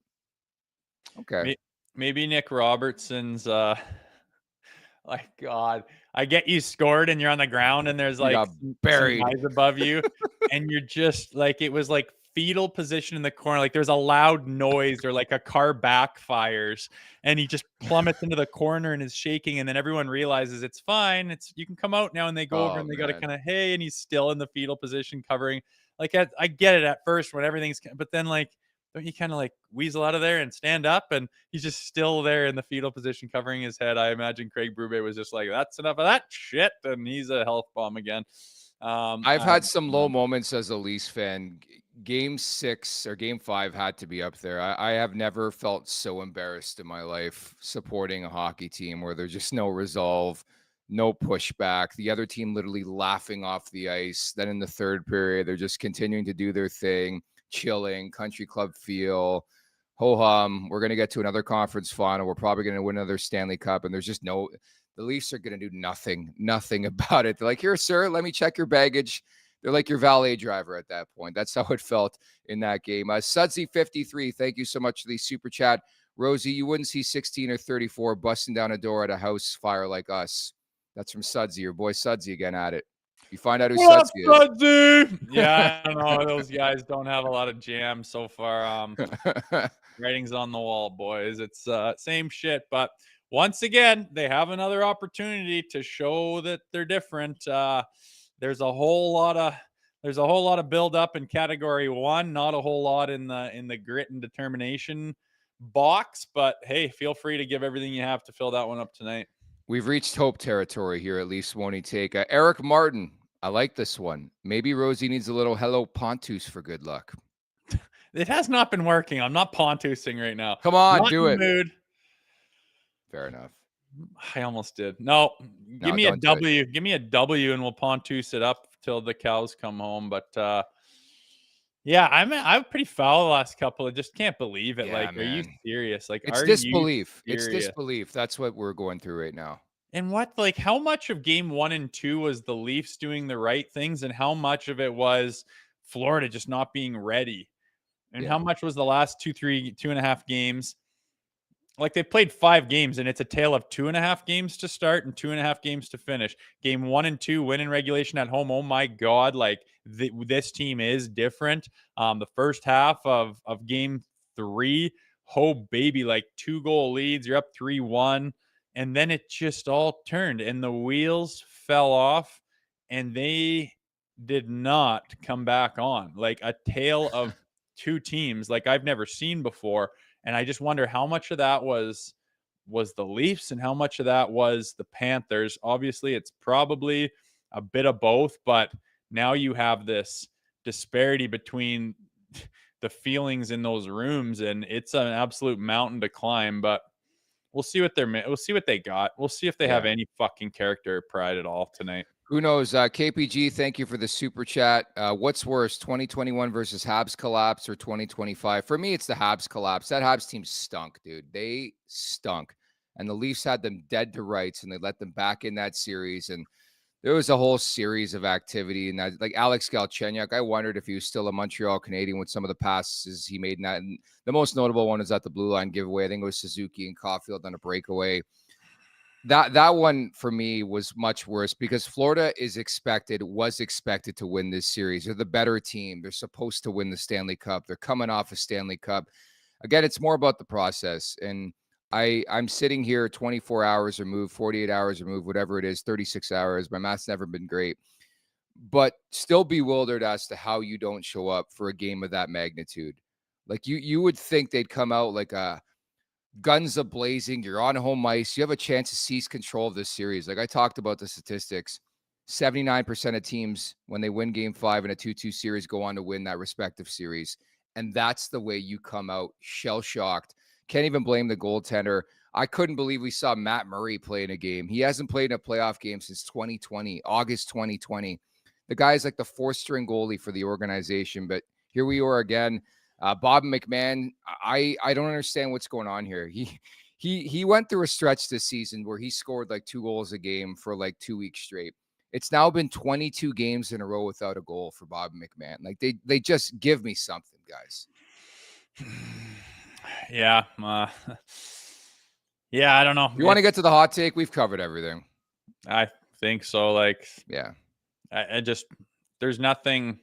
Speaker 2: Okay.
Speaker 3: Maybe Nick Robertson's like, God, I get you scored and you're on the ground and there's like
Speaker 2: buried
Speaker 3: some guys above you and you're just like, it was like fetal position in the corner. Like there's a loud noise or like a car backfires and he just plummets into the corner and is shaking. And then everyone realizes it's fine. You can come out now, and they go over and they got to kind of, hey, and he's still in the fetal position covering. Like I get it at first when everything's, but then like, don't you kind of like weasel out of there and stand up? And he's just still there in the fetal position covering his head. I imagine Craig Berube was just like, that's enough of that shit. And he's a health bomb again.
Speaker 2: I've had some low moments as a Leafs fan. Game 6 or game 5 had to be up there. I have never felt so embarrassed in my life supporting a hockey team where there's just no resolve, no pushback. The other team literally laughing off the ice. Then in the third period, they're just continuing to do their thing, chilling, country club feel. Ho-hum, we're going to get to another conference final. We're probably going to win another Stanley Cup. And there's just the Leafs are going to do nothing about it. They're like, here, sir, let me check your baggage. They're like your valet driver at that point. That's how it felt in that game. Sudsy53, thank you so much for the super chat. Rosie, you wouldn't see 16 or 34 busting down a door at a house fire like us. That's from Sudsy, your boy Sudsy again at it. You find out who Sudsy is.
Speaker 3: Sudsy? Yeah, I don't know. Those guys don't have a lot of jam so far. Writing's on the wall, boys. It's same shit, but once again, they have another opportunity to show that they're different. There's a whole lot of build up in category 1, not a whole lot in the grit and determination box, but hey, feel free to give everything you have to fill that one up tonight.
Speaker 2: We've reached hope territory here, at least won't he take. Eric Martin, I like this one. Maybe Rosie needs a little hello Pontus for good luck.
Speaker 3: It has not been working. I'm not Pontusing right now.
Speaker 2: Come on,
Speaker 3: not
Speaker 2: do it.
Speaker 3: Mood.
Speaker 2: Fair enough.
Speaker 3: I almost did. No, give me a W. Give me a W and we'll Pontus it up till the cows come home. But yeah, I'm pretty foul the last couple. I just can't believe it. Are you serious? Like,
Speaker 2: it's disbelief. It's disbelief. That's what we're going through right now.
Speaker 3: And how much of game 1 and 2 was the Leafs doing the right things, and how much of it was Florida just not being ready? And how much was the last 2.5 games? Like, they played 5 games, and it's a tale of 2.5 games to start and 2.5 games to finish. Game 1 and 2, win in regulation at home. Oh my God. Like, this team is different. The first half of game 3, oh baby, like 2-goal leads. You're up 3-1. And then it just all turned and the wheels fell off and they did not come back on. Like a tale of 2 teams like I've never seen before. And I just wonder how much of that was the Leafs and how much of that was the Panthers. Obviously, it's probably a bit of both, but now you have this disparity between the feelings in those rooms, and it's an absolute mountain to climb. But we'll see what they got. We'll see if they have any fucking character or pride at all tonight.
Speaker 2: Who knows? KPG, thank you for the super chat. What's worse, 2021 versus Habs collapse or 2025? For me, it's the Habs collapse. That Habs team stunk, dude. They stunk. And the Leafs had them dead to rights, and they let them back in that series. And there was a whole series of activity. And that, like Alex Galchenyuk, I wondered if he was still a Montreal Canadian with some of the passes he made in that. And the most notable one is at the blue line giveaway. I think it was Suzuki and Caulfield on a breakaway. That one for me was much worse because Florida was expected to win this series. They're the better team. They're supposed to win the Stanley Cup. They're coming off a Stanley Cup. Again, it's more about the process. And I'm sitting here 24 hours removed, 48 hours removed, whatever it is, 36 hours. My math's never been great, but still bewildered as to how you don't show up for a game of that magnitude. Like you would think they'd come out like a guns a-blazing, you're on home ice, you have a chance to seize control of this series. Like I talked about the statistics, 79% of teams, when they win game 5 in a 2-2 series, go on to win that respective series. And that's the way you come out shell-shocked. Can't even blame the goaltender. I couldn't believe we saw Matt Murray play in a game. He hasn't played in a playoff game since 2020, August 2020. The guy is like the fourth-string goalie for the organization, but here we are again. Bob McMahon, I don't understand what's going on here. He went through a stretch this season where he scored like 2 goals a game for like 2 weeks straight. It's now been 22 games in a row without a goal for Bob McMahon. Like they just give me something, guys.
Speaker 3: Yeah. Yeah, I don't know.
Speaker 2: You want to get to the hot take? We've covered everything.
Speaker 3: I think so. Like,
Speaker 2: yeah,
Speaker 3: I just, there's nothing.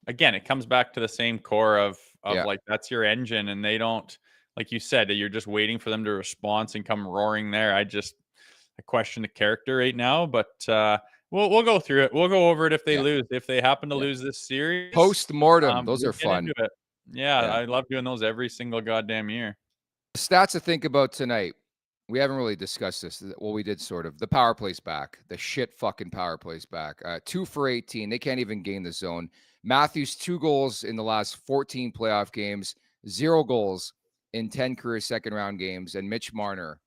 Speaker 3: Again, it comes back to the same core of like, that's your engine. And they don't, like you said, that you're just waiting for them to respond and come roaring there. I question the character right now, but we'll go through it. We'll go over it if they lose. If they happen to lose this series.
Speaker 2: Post-mortem, those are fun.
Speaker 3: Yeah, I love doing those every single goddamn year.
Speaker 2: Stats to think about tonight. We haven't really discussed this. Well, we did sort of. The power play's back. The shit fucking power play's back. 2 for 18. They can't even gain the zone. Matthews, 2 goals in the last 14 playoff games, 0 goals in 10 career second-round games. And Mitch Marner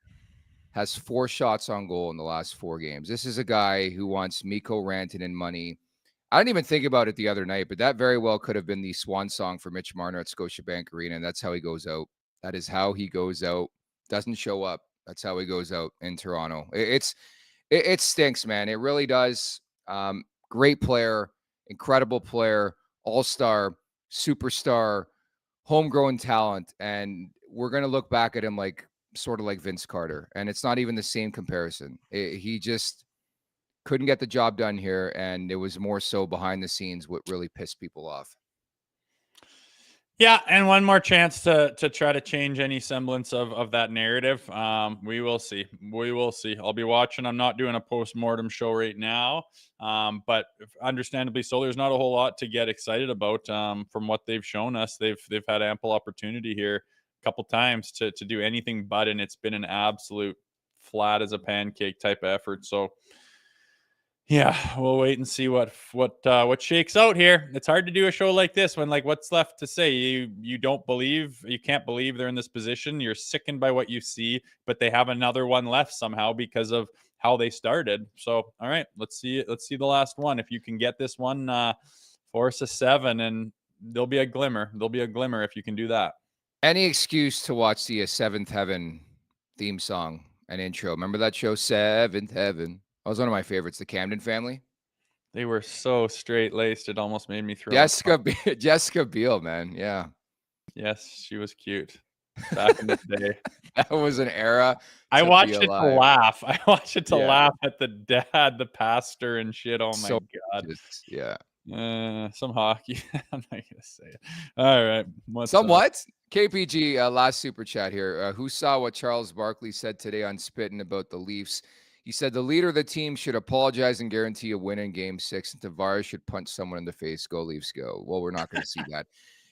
Speaker 2: has 4 shots on goal in the last 4 games. This is a guy who wants Mikko Rantanen money. I didn't even think about it the other night, but that very well could have been the swan song for Mitch Marner at Scotiabank Arena, and that's how he goes out. That is how he goes out. Doesn't show up. That's how he goes out in Toronto. It stinks, man. It really does. Great player, incredible player, all-star, superstar, homegrown talent, and we're going to look back at him like sort of like Vince Carter, and it's not even the same comparison. He just couldn't get the job done here, and it was more so behind the scenes what really pissed people off.
Speaker 3: Yeah, and one more chance to try to change any semblance of that narrative. We will see. We will see. I'll be watching. I'm not doing a post-mortem show right now, but understandably so. There's not a whole lot to get excited about from what they've shown us. They've had ample opportunity here a couple times to do anything but, and it's been an absolute flat as a pancake type of effort. So yeah, we'll wait and see what shakes out here. It's hard to do a show like this when, like, what's left to say? You don't believe, you can't believe they're in this position. You're sickened by what you see, but they have another one left somehow because of how they started. So, all right, let's see it. Let's see the last one. If you can get this one, force a 7, and there'll be a glimmer. There'll be a glimmer if you can do that.
Speaker 2: Any excuse to watch the Seventh Heaven theme song and intro. Remember that show, Seventh Heaven? That was one of my favorites, the Camden Family.
Speaker 3: They were so straight-laced, it almost made me throw
Speaker 2: Jessica Biel, man. Yeah.
Speaker 3: Yes, she was cute back in the day.
Speaker 2: That was an era.
Speaker 3: I watched it to laugh. I watched it to laugh at the dad, the pastor, and shit. Oh my God.
Speaker 2: Yeah.
Speaker 3: Some hockey. I'm not gonna say it. All right.
Speaker 2: Somewhat. KPG, last super chat here. Who saw what Charles Barkley said today on Spittin' about the Leafs? He said the leader of the team should apologize and guarantee a win in Game 6, and Tavares should punch someone in the face. Go Leafs, go. Well, we're not going to see that.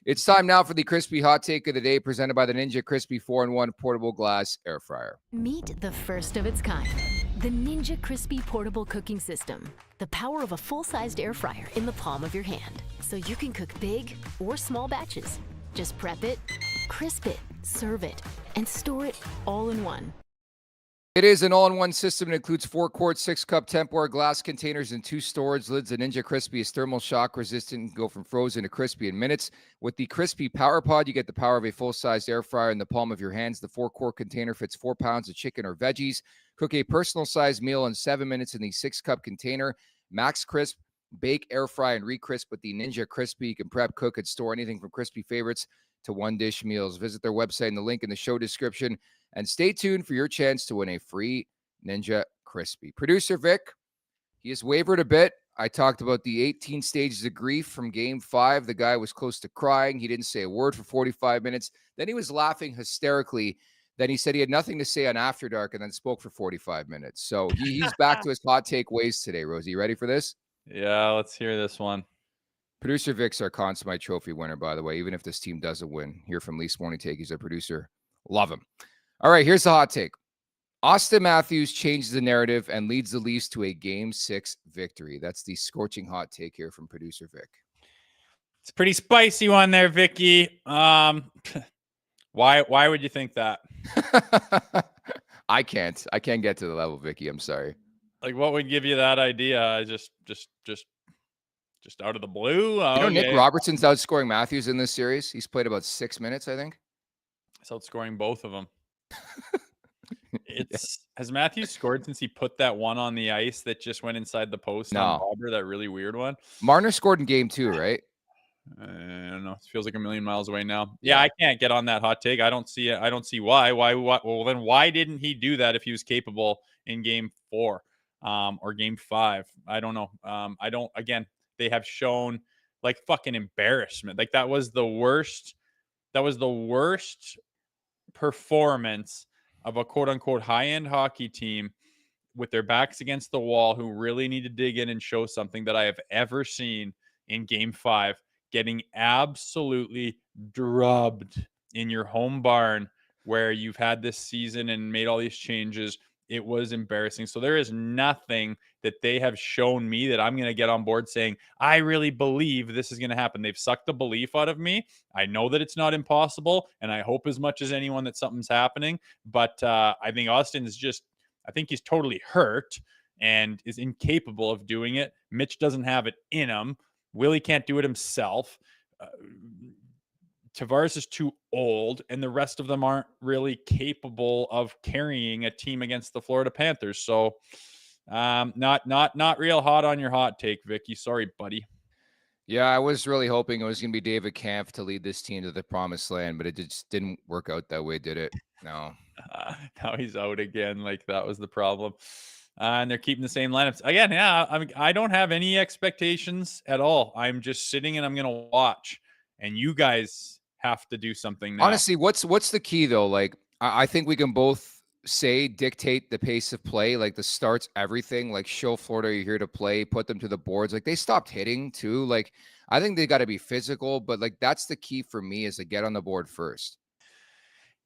Speaker 2: It's time now for the Crispy Hot Take of the Day, presented by the Ninja Crispy 4-in-1 Portable Glass Air Fryer.
Speaker 4: Meet the first of its kind, the Ninja Crispy Portable Cooking System. The power of a full-sized air fryer in the palm of your hand, so you can cook big or small batches. Just prep it, crisp it, serve it, and store it all in one.
Speaker 2: It is an all-in-one system. It includes 4-quart, 6-cup Tupperware glass containers and 2 storage lids. The Ninja Crispy is thermal shock resistant and can go from frozen to crispy in minutes. With the Crispy Power Pod, you get the power of a full-size air fryer in the palm of your hands. The 4-quart container fits 4 pounds of chicken or veggies. Cook a personal-sized meal in 7 minutes in the 6-cup container. Max Crisp, bake, air fry, and re-crisp with the Ninja Crispy. You can prep, cook, and store anything from crispy favorites to one-dish meals. Visit their website in the link in the show description. And stay tuned for your chance to win a free Ninja Crispy. Producer Vic, he has wavered a bit. I talked about the 18 stages of grief from Game 5. The guy was close to crying. He didn't say a word for 45 minutes. Then he was laughing hysterically. Then he said he had nothing to say on After Dark and then spoke for 45 minutes. So he's back to his hot take ways today, Rosie. You ready for this?
Speaker 3: Yeah, let's hear this one.
Speaker 2: Producer Vic's our consummate trophy winner, by the way, even if this team doesn't win. Here from Leafs Morning Take, he's our producer. Love him. All right, here's the hot take. Austin Matthews changes the narrative and leads the Leafs to a Game 6 victory. That's the scorching hot take here from producer Vic.
Speaker 3: It's a pretty spicy one there, Vicky. Why would you think that?
Speaker 2: I can't get to the level, Vicky. I'm sorry.
Speaker 3: Like, what would give you that idea? Just out of the blue?
Speaker 2: Nick Robertson's outscoring Matthews in this series. He's played about 6 minutes, I think.
Speaker 3: He's outscoring both of them. Has Matthews scored since he put that one on the ice that just went inside the post on Bobber, that really weird one?
Speaker 2: Marner scored in Game 2, right?
Speaker 3: I don't know. It feels like a million miles away now. Yeah, I can't get on that hot take. I don't see it. I don't see why. Well, then why didn't he do that if he was capable in Game 4 or Game 5? I don't know. Again, they have shown like fucking embarrassment. Like that was the worst performance of a quote-unquote high-end hockey team with their backs against the wall, who really need to dig in and show something, that I have ever seen in Game 5, getting absolutely drubbed in your home barn where you've had this season and made all these changes. It was embarrassing. So there is nothing that they have shown me that I'm going to get on board saying, I really believe this is going to happen. They've sucked the belief out of me. I know that it's not impossible, and I hope as much as anyone that something's happening. But I think Austin is I think he's totally hurt and is incapable of doing it. Mitch doesn't have it in him. Willie can't do it himself. Tavares is too old, and the rest of them aren't really capable of carrying a team against the Florida Panthers. So not real hot on your hot take, Vicky. Sorry, buddy.
Speaker 2: Yeah, I was really hoping it was going to be David Kampf to lead this team to the promised land, but it just didn't work out that way, did it? No.
Speaker 3: Now he's out again. Like, that was the problem. And they're keeping the same lineups. Again, yeah, I don't have any expectations at all. I'm just sitting and I'm going to watch. And you guys have to do something now.
Speaker 2: Honestly, what's the key, though? Like, I think we can both dictate the pace of play, like the starts, everything. Like, show Florida you're here to play, put them to the boards. Like, they stopped hitting, too. Like, I think they got to be physical. But, like, that's the key for me, is to get on the board first.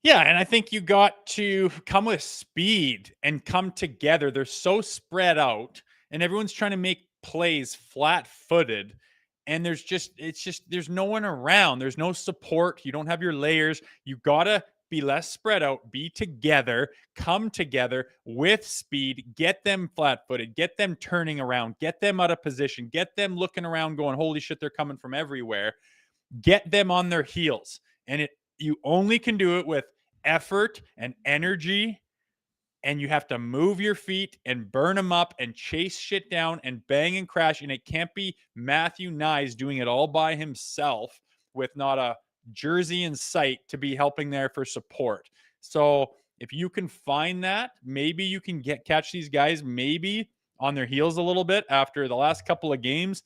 Speaker 3: Yeah, and I think you got to come with speed and come together. They're so spread out, and everyone's trying to make plays flat-footed, and there's no one around. There's no support. You don't have your layers. You got to be less spread out, be together, come together with speed, get them flat-footed, get them turning around, get them out of position, get them looking around going, holy shit, they're coming from everywhere. Get them on their heels. And you only can do it with effort and energy, and you have to move your feet and burn them up and chase shit down and bang and crash. And it can't be Matthew Nyes doing it all by himself with not a jersey in sight to be helping there for support. So if you can find that, maybe you can catch these guys maybe on their heels a little bit after the last couple of games.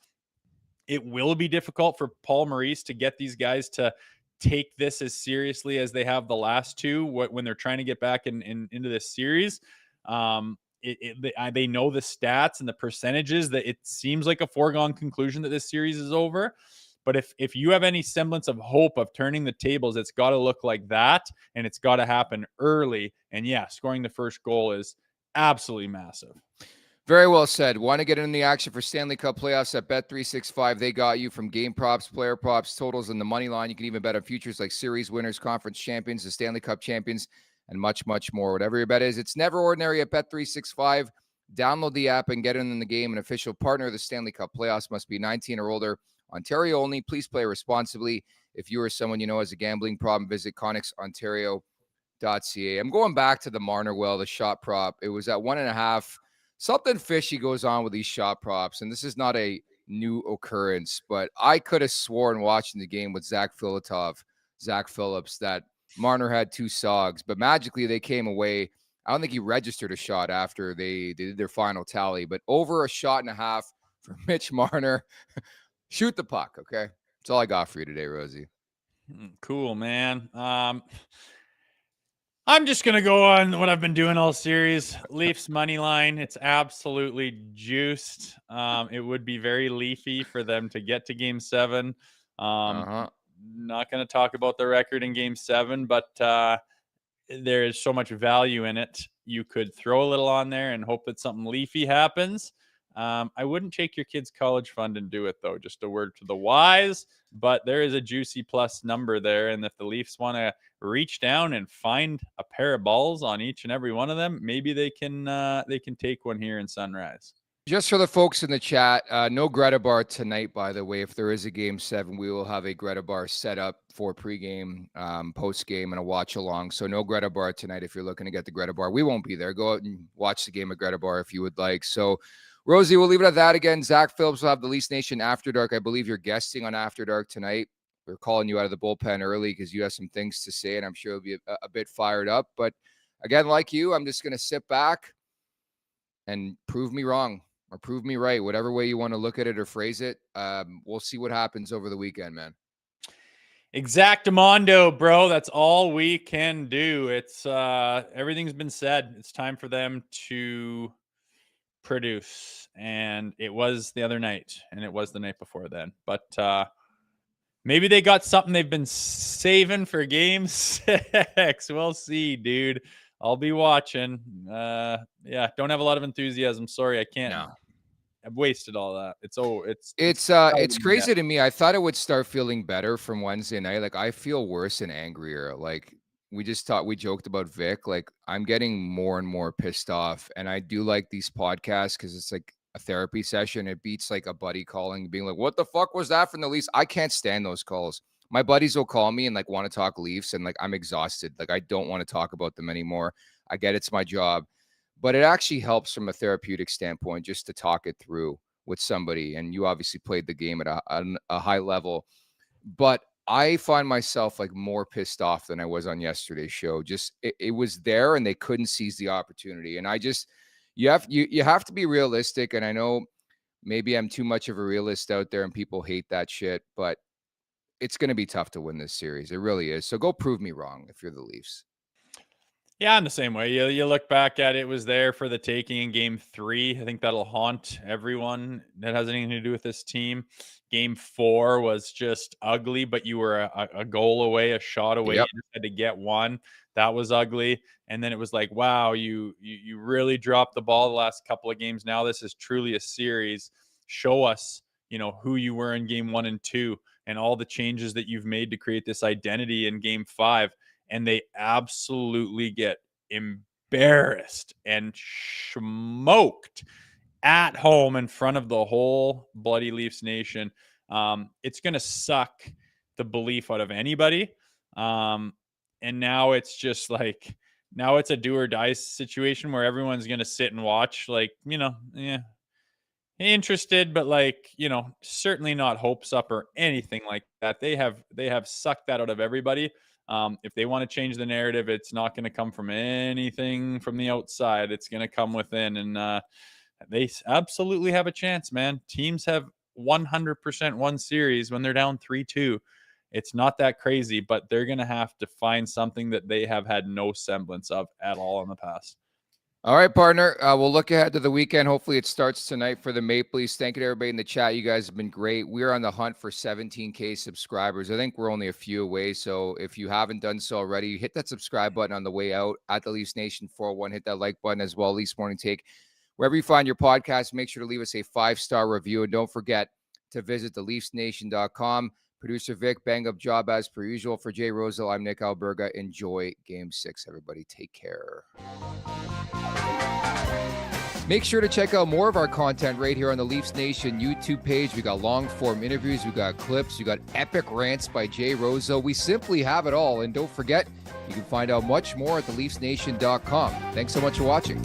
Speaker 3: It will be difficult for Paul Maurice to get these guys to take this as seriously as they have the last two when they're trying to get back into this series. They know the stats and the percentages, that it seems like a foregone conclusion that this series is over. But if you have any semblance of hope of turning the tables, it's got to look like that, and it's got to happen early. And yeah, scoring the first goal is absolutely massive.
Speaker 2: Very well said. Want to get in the action for Stanley Cup playoffs at Bet365? They got you from game props, player props, totals, and the money line. You can even bet on futures like series winners, conference champions, the Stanley Cup champions, and much, much more. Whatever your bet is, it's never ordinary at Bet365. Download the app and get in the game. An official partner of the Stanley Cup playoffs. Must be 19 or older. Ontario only. Please play responsibly. If you or someone you know has a gambling problem, visit ConnexOntario.ca. I'm going back to the Marner the shot prop. It was at 1.5. Something fishy goes on with these shot props, and this is not a new occurrence, but I could have sworn watching the game with Zach Phillips, that Marner had 2 sogs, but magically they came away I don't think he registered a shot after they did their final tally, but over a shot and a half for Mitch Marner. Shoot the puck, okay? That's all I got for you today, Rosie.
Speaker 3: Cool, man. I'm just going to go on what I've been doing all series. Leafs money line. It's absolutely juiced. It would be very leafy for them to get to Game 7. Not going to talk about the record in Game 7, but there is so much value in it. You could throw a little on there and hope that something leafy happens. I wouldn't take your kid's college fund and do it, though. Just a word to the wise. But there is a juicy plus number there. And if the Leafs want to reach down and find a pair of balls on each and every one of them, maybe they can take one here in Sunrise.
Speaker 2: Just for the folks in the chat, no Greta Bar tonight, by the way. If there is a Game 7, we will have a Greta Bar set up for pregame, postgame, and a watch along. So no Greta Bar tonight if you're looking to get the Greta Bar. We won't be there. Go out and watch the game at Greta Bar if you would like. So, Rosie, we'll leave it at that again. Zach Phillips will have the Leafs Nation After Dark. I believe you're guesting on After Dark tonight. We're calling you out of the bullpen early because you have some things to say, and I'm sure you'll be a bit fired up. But again, like you, I'm just going to sit back and prove me wrong or prove me right, whatever way you want to look at it or phrase it. We'll see what happens over the weekend, man.
Speaker 3: Exactamundo, bro. That's all we can do. It's everything's been said. It's time for them to produce, and it was the other night, and it was the night before then. But maybe they got something they've been saving for Game 6. We'll see, dude. I'll be watching. Yeah, don't have a lot of enthusiasm. Sorry, I can't. No. I've wasted all that. It's
Speaker 2: crazy to me. I thought it would start feeling better from Wednesday night. Like, I feel worse and angrier. Like, we joked about Vic. Like, I'm getting more and more pissed off. And I do like these podcasts because it's like a therapy session. It beats like a buddy calling, being like, what the fuck was that from the Leafs? I can't stand those calls. My buddies will call me and like want to talk Leafs, and like I'm exhausted. Like, I don't want to talk about them anymore. I get it's my job, but it actually helps from a therapeutic standpoint just to talk it through with somebody. And you obviously played the game at a high level, but I find myself like more pissed off than I was on yesterday's show. Just it was there and they couldn't seize the opportunity. And I just you have to be realistic. And I know maybe I'm too much of a realist out there and people hate that shit, but it's going to be tough to win this series. It really is. So go prove me wrong if you're the Leafs.
Speaker 3: Yeah, in the same way. You look back at it, was there for the taking in Game 3. I think that'll haunt everyone that has anything to do with this team. Game 4 was just ugly, but you were a goal away, a shot away.
Speaker 2: Yep.
Speaker 3: You just had to get one. That was ugly. And then it was like, wow, you really dropped the ball the last couple of games. Now this is truly a series. Show us, who you were in Game 1 and 2 and all the changes that you've made to create this identity in Game 5. And they absolutely get embarrassed and smoked at home in front of the whole bloody Leafs Nation. It's going to suck the belief out of anybody. And now it's just like, now it's a do or die situation where everyone's going to sit and watch, like, interested, but like, certainly not hopes up or anything like that. They have sucked that out of everybody. If they want to change the narrative, it's not going to come from anything from the outside. It's going to come within, and they absolutely have a chance, man. Teams have 100% won series when they're down 3-2. It's not that crazy, but they're going to have to find something that they have had no semblance of at all in the past.
Speaker 2: All right, partner. We'll look ahead to the weekend. Hopefully it starts tonight for the Maple Leafs. Thank you to everybody in the chat. You guys have been great. We're on the hunt for 17K subscribers. I think we're only a few away. So if you haven't done so already, hit that subscribe button on the way out at the Leafs Nation 401. Hit that like button as well. Leafs Morning Take. Wherever you find your podcast, make sure to leave us a 5-star review. And don't forget to visit theleafsnation.com. Producer Vic, bang up job as per usual. For Jay Rosehill, I'm Nick Alberga. Enjoy Game 6, everybody. Take care. Make sure to check out more of our content right here on the Leafs Nation YouTube page. We got long-form interviews, we got clips, we got epic rants by Jay Rosehill. We simply have it all. And don't forget, you can find out much more at theleafsnation.com. Thanks so much for watching.